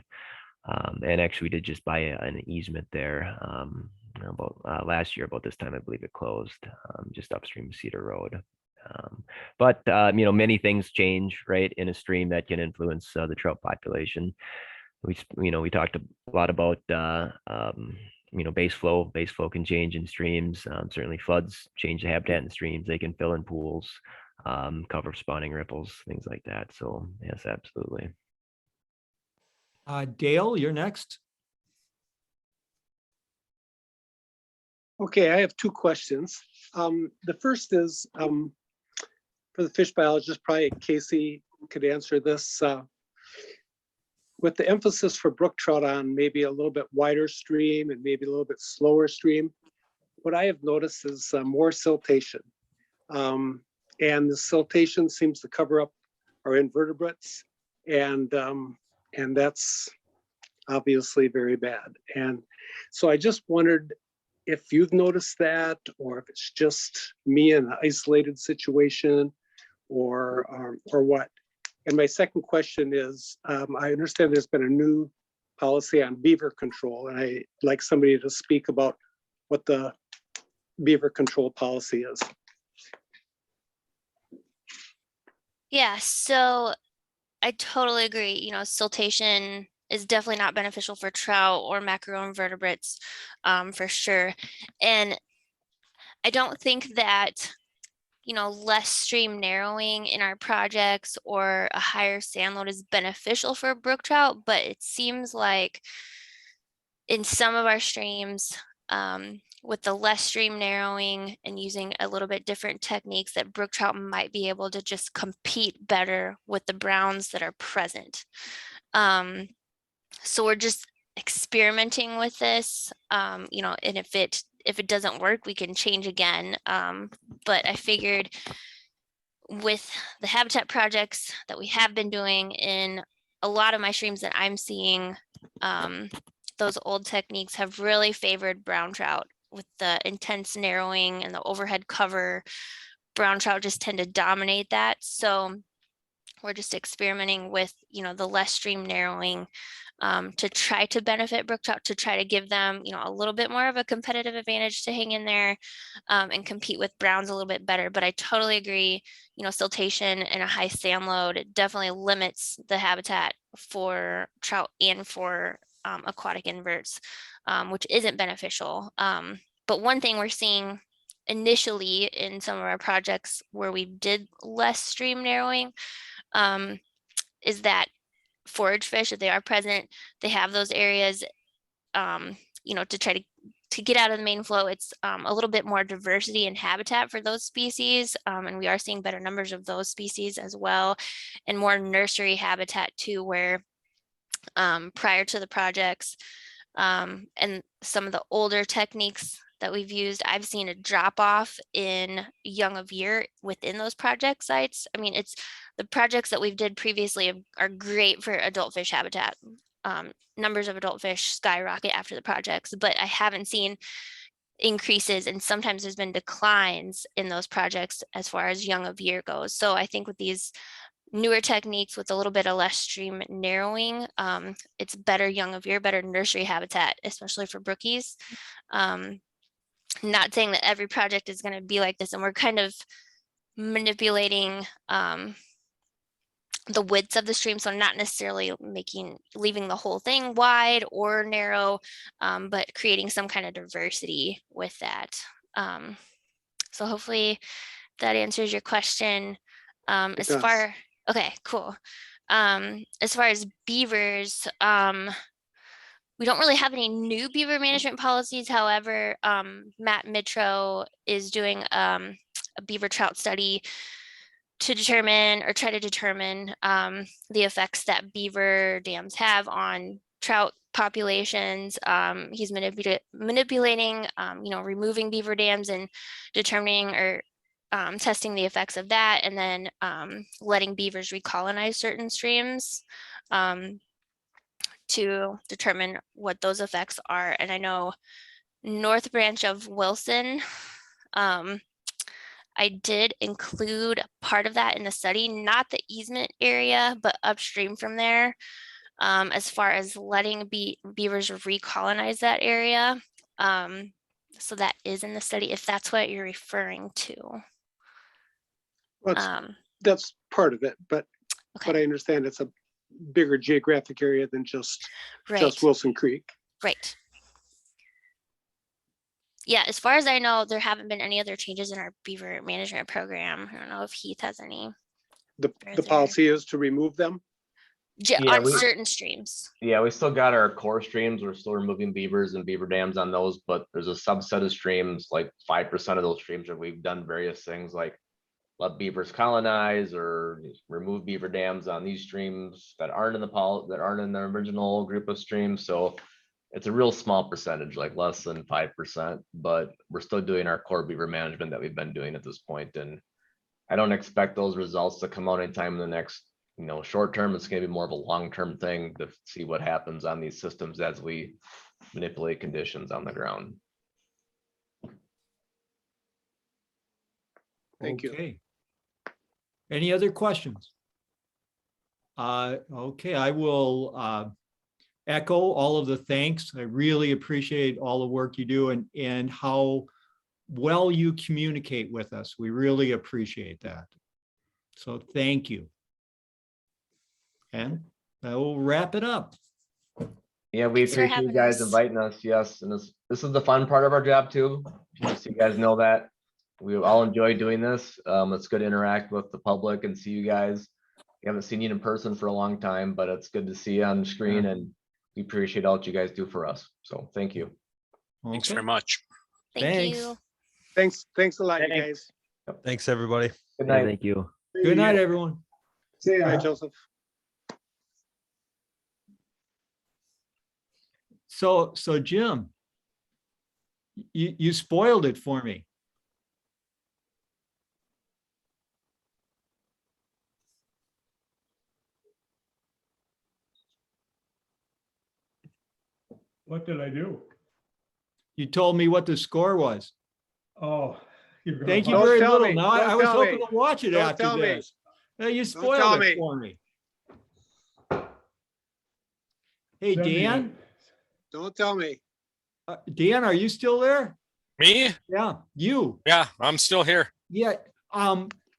And actually we did just buy an easement there about last year, about this time, I believe it closed, just upstream of Cedar Road. But many things change, right, in a stream that can influence the trout population. We talked a lot about base flow can change in streams. Certainly floods change the habitat in streams. They can fill in pools, cover spawning ripples, things like that. So yes, absolutely. Dale, you're next. Okay, I have two questions. The first is for the fish biologist, probably Casey could answer this. With the emphasis for brook trout on maybe a little bit wider stream and maybe a little bit slower stream, what I have noticed is more siltation. And the siltation seems to cover up our invertebrates, and that's obviously very bad. And so I just wondered if you've noticed that, or if it's just me in an isolated situation, or what. And my second question is, I understand there's been a new policy on beaver control, and I'd like somebody to speak about what the beaver control policy is. Yeah, so I totally agree. Siltation is definitely not beneficial for trout or macroinvertebrates, for sure. And I don't think that less stream narrowing in our projects or a higher sand load is beneficial for brook trout, but it seems like in some of our streams, with the less stream narrowing and using a little bit different techniques, that brook trout might be able to just compete better with the browns that are present. So we're just experimenting with this, and if it doesn't work, we can change again. But I figured with the habitat projects that we have been doing in a lot of my streams that I'm seeing, those old techniques have really favored brown trout. With the intense narrowing and the overhead cover, brown trout just tend to dominate that. So we're just experimenting with, the less stream narrowing, to try to benefit brook trout, to try to give them, a little bit more of a competitive advantage to hang in there, and compete with browns a little bit better. But I totally agree, siltation and a high sand load, it definitely limits the habitat for trout and for aquatic inverts, which isn't beneficial. But one thing we're seeing initially in some of our projects where we did less stream narrowing, is that forage fish, if they are present, they have those areas, to try to get out of the main flow. It's a little bit more diversity in habitat for those species, and we are seeing better numbers of those species as well, and more nursery habitat too, where prior to the projects, and some of the older techniques that we've used, I've seen a drop off in young of year within those project sites. I mean, it's the projects that we've did previously are great for adult fish habitat. Numbers of adult fish skyrocket after the projects, but I haven't seen increases, and sometimes there's been declines in those projects as far as young of year goes. So I think with these newer techniques with a little bit of less stream narrowing, it's better young of year, better nursery habitat, especially for brookies. Not saying that every project is going to be like this, and we're kind of manipulating the widths of the stream, so not necessarily leaving the whole thing wide or narrow, but creating some kind of diversity with that. So hopefully that answers your question. Okay, cool. As far as beavers, we don't really have any new beaver management policies. However, Matt Mitro is doing a beaver trout study to determine or try to determine the effects that beaver dams have on trout populations. He's manipulating, removing beaver dams and determining or testing the effects of that, and then letting beavers recolonize certain streams to determine what those effects are. And I know North Branch of Wilson, I did include part of that in the study, not the easement area, but upstream from there, as far as letting beavers recolonize that area. So that is in the study, if that's what you're referring to. That's part of it, but I understand it's a bigger geographic area than just Wilson Creek. Right. Yeah, as far as I know, there haven't been any other changes in our beaver management program. I don't know if Heath has any. The policy is to remove them? On certain streams. Yeah, we still got our core streams. We're still removing beavers and beaver dams on those, but there's a subset of streams, like 5% of those streams, that we've done various things like let beavers colonize or remove beaver dams on these streams that aren't in the original group of streams. So it's a real small percentage, like less than 5%, but we're still doing our core beaver management that we've been doing at this point. And I don't expect those results to come out anytime in the next, short term. It's going to be more of a long-term thing to see what happens on these systems as we manipulate conditions on the ground. Thank you. Any other questions? Okay, I will echo all of the thanks. I really appreciate all the work you do and how well you communicate with us. We really appreciate that. So thank you. And I will wrap it up. Yeah, we appreciate you guys inviting us. Yes, and this is the fun part of our job too. Just so you guys know that we all enjoy doing this. It's good to interact with the public and see you guys. We haven't seen you in person for a long time, but it's good to see you on the screen, and we appreciate all that you guys do for us. So thank you. Thanks very much. Thank you. Thanks a lot, you guys. Thanks, everybody. Good night. Thank you. Good night, everyone. See ya. Bye, Joseph. So Jim, you spoiled it for me. What did I do? You told me what the score was. Oh, thank you very little. Now I was hoping to watch it after this. You spoiled it for me. Hey, Dan. Don't tell me. Dan, are you still there? Me? Yeah, you. Yeah, I'm still here. Yeah.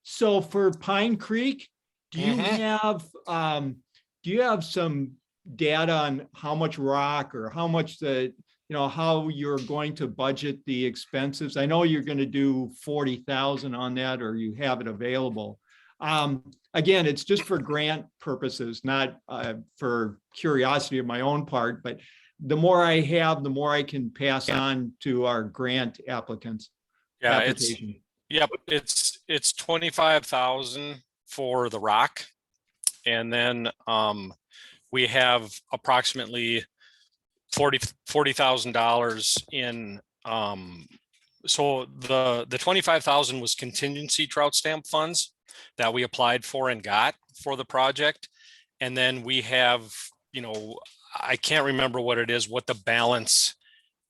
So for Pine Creek, do you have some data on how much rock or how much how you're going to budget the expenses? I know you're going to do 40,000 on that, or you have it available. Again, it's just for grant purposes, not for curiosity of my own part, but the more I have, the more I can pass on to our grant applicants. Yeah, it's 25,000 for the rock. And then we have approximately $40,000 in so the 25,000 was contingency trout stamp funds. that we applied for and got for the project. And then we have, I can't remember what it is, what the balance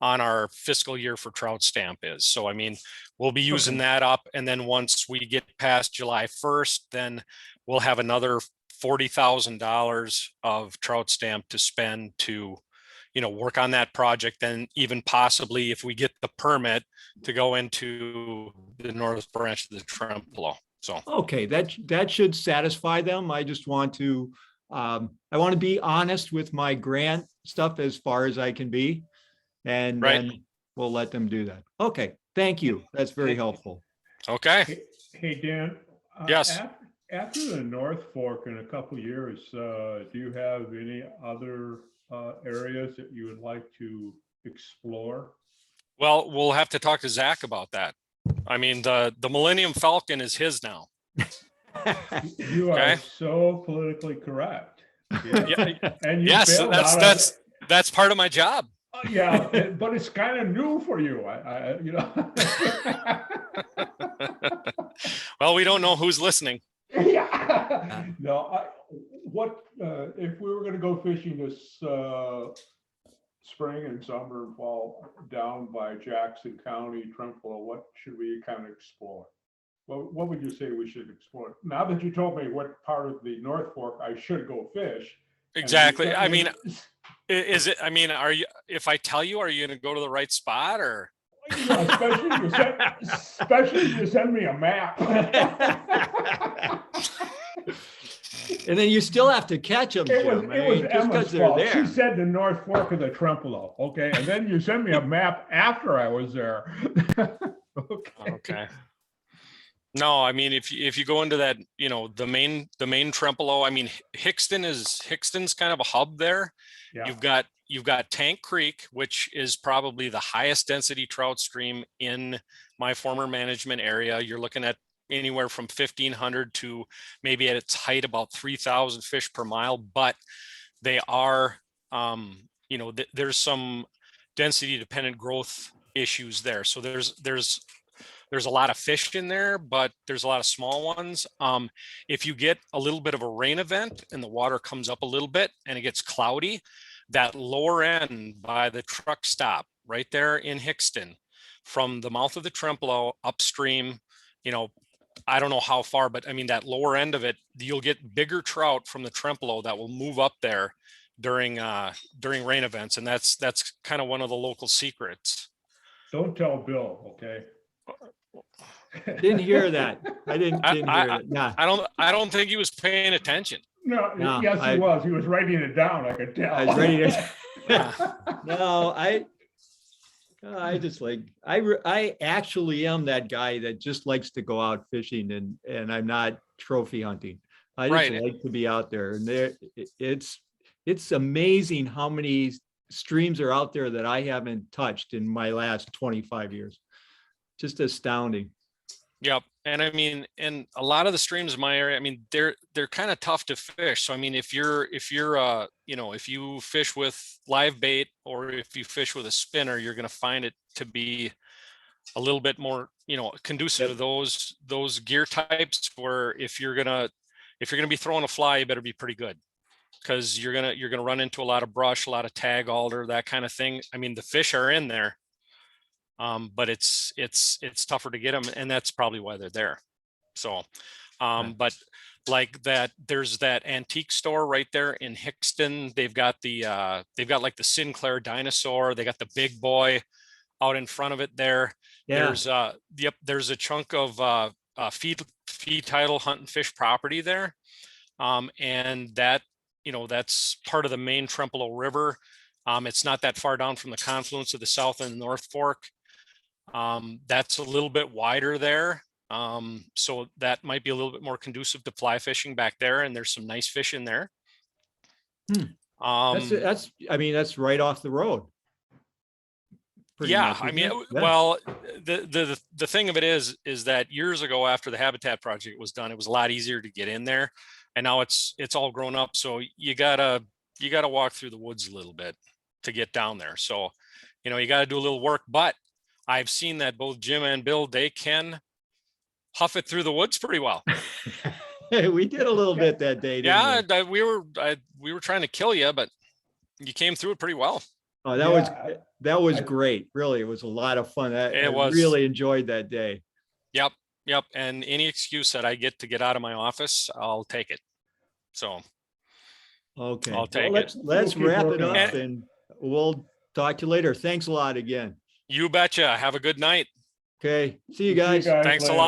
on our fiscal year for trout stamp is. So, I mean, we'll be using that up. And then once we get past July 1st, then we'll have another $40,000 of trout stamp to spend to, work on that project. Then even possibly if we get the permit to go into the north branch of the Trempealeau. So, Okay, that should satisfy them. I just want to, I want to be honest with my grant stuff as far as I can be. And Right. then we'll let them do that. Okay, thank you. That's very helpful. Okay. Hey, Dan. Yes. After the North Fork in a couple of years, do you have any other areas that you would like to explore? Well, we'll have to talk to Zach about that. I mean, the Millennium Falcon is his now. You are Okay. so politically correct. Yeah. And you Yes, bailed out of- that's part of my job. Yeah, but it's kind of new for you. Well, we don't know who's listening. Yeah. No, if we were going to go fishing this spring and summer and fall down by Jackson County, Trempealeau, what should we kind of explore? What would you say we should explore? Now that you told me what part of the North Fork I should go fish. Exactly. I mean, is it? I mean, are you? If I tell you, are you going to go to the right spot, or? Especially if you send me a map. And then you still have to catch them. It was just Emma's because they're fault. there. She said the North Fork of the Trempealeau. Okay, and then you sent me a map after I was there. Okay. No, I mean, if you go into that, the main Trempealeau, I mean, Hickston's kind of a hub there. Yeah. You've got Tank Creek, which is probably the highest density trout stream in my former management area. You're looking at anywhere from 1,500 to maybe at its height about 3,000 fish per mile, but they are, there's some density dependent growth issues there. So there's a lot of fish in there, but there's a lot of small ones. If you get a little bit of a rain event and the water comes up a little bit and it gets cloudy, that lower end by the truck stop right there in Hickston, from the mouth of the Trempealeau upstream, I don't know how far, but I mean, that lower end of it, you'll get bigger trout from the Trempealeau that will move up there during rain events. And that's kind of one of the local secrets. Don't tell Bill, okay? Didn't hear that. I didn't hear that. Nah. I don't think he was paying attention. No, yes, he was. He was writing it down. I could tell. I was ready to. No, I just like, I actually am that guy that just likes to go out fishing and I'm not trophy hunting. I just like to be out there, and it's amazing how many streams are out there that I haven't touched in my last 25 years. Just astounding. Yep. And I mean, and a lot of the streams in my area, I mean, they're kind of tough to fish. So, I mean, if you fish with live bait or if you fish with a spinner, you're going to find it to be a little bit more, conducive to those gear types, where if you're going to be throwing a fly, you better be pretty good, because you're going to run into a lot of brush, a lot of tag alder, that kind of thing. I mean, the fish are in there. But it's tougher to get them, and that's probably why they're there. So, but like that, there's that antique store right there in Hickston. They've got like the Sinclair dinosaur. They got the big boy out in front of it there. Yeah. There's a chunk of fee title hunt and fish property there, and that that's part of the main Trempealeau River. It's not that far down from the confluence of the South and North Fork. That's a little bit wider there. So that might be a little bit more conducive to fly fishing back there. And there's some nice fish in there. That's right off the road. Yeah. Much, I mean, yeah. well, the thing of it is that years ago, after the habitat project was done, it was a lot easier to get in there, and now it's all grown up. So you gotta walk through the woods a little bit to get down there. So, you gotta do a little work, but I've seen that both Jim and Bill, they can huff it through the woods pretty well. We did a little bit that day, didn't Yeah, we? we were trying to kill you, but you came through it pretty well. Oh, that was great. Really, it was a lot of fun. I was. really enjoyed that day. Yep. And any excuse that I get to get out of my office, I'll take it. So Okay. I'll take let's it. let's We'll keep wrap it working up on it. and we'll talk to you later. Thanks a lot again. You betcha. Have a good night. Okay. See you guys. Thanks a lot.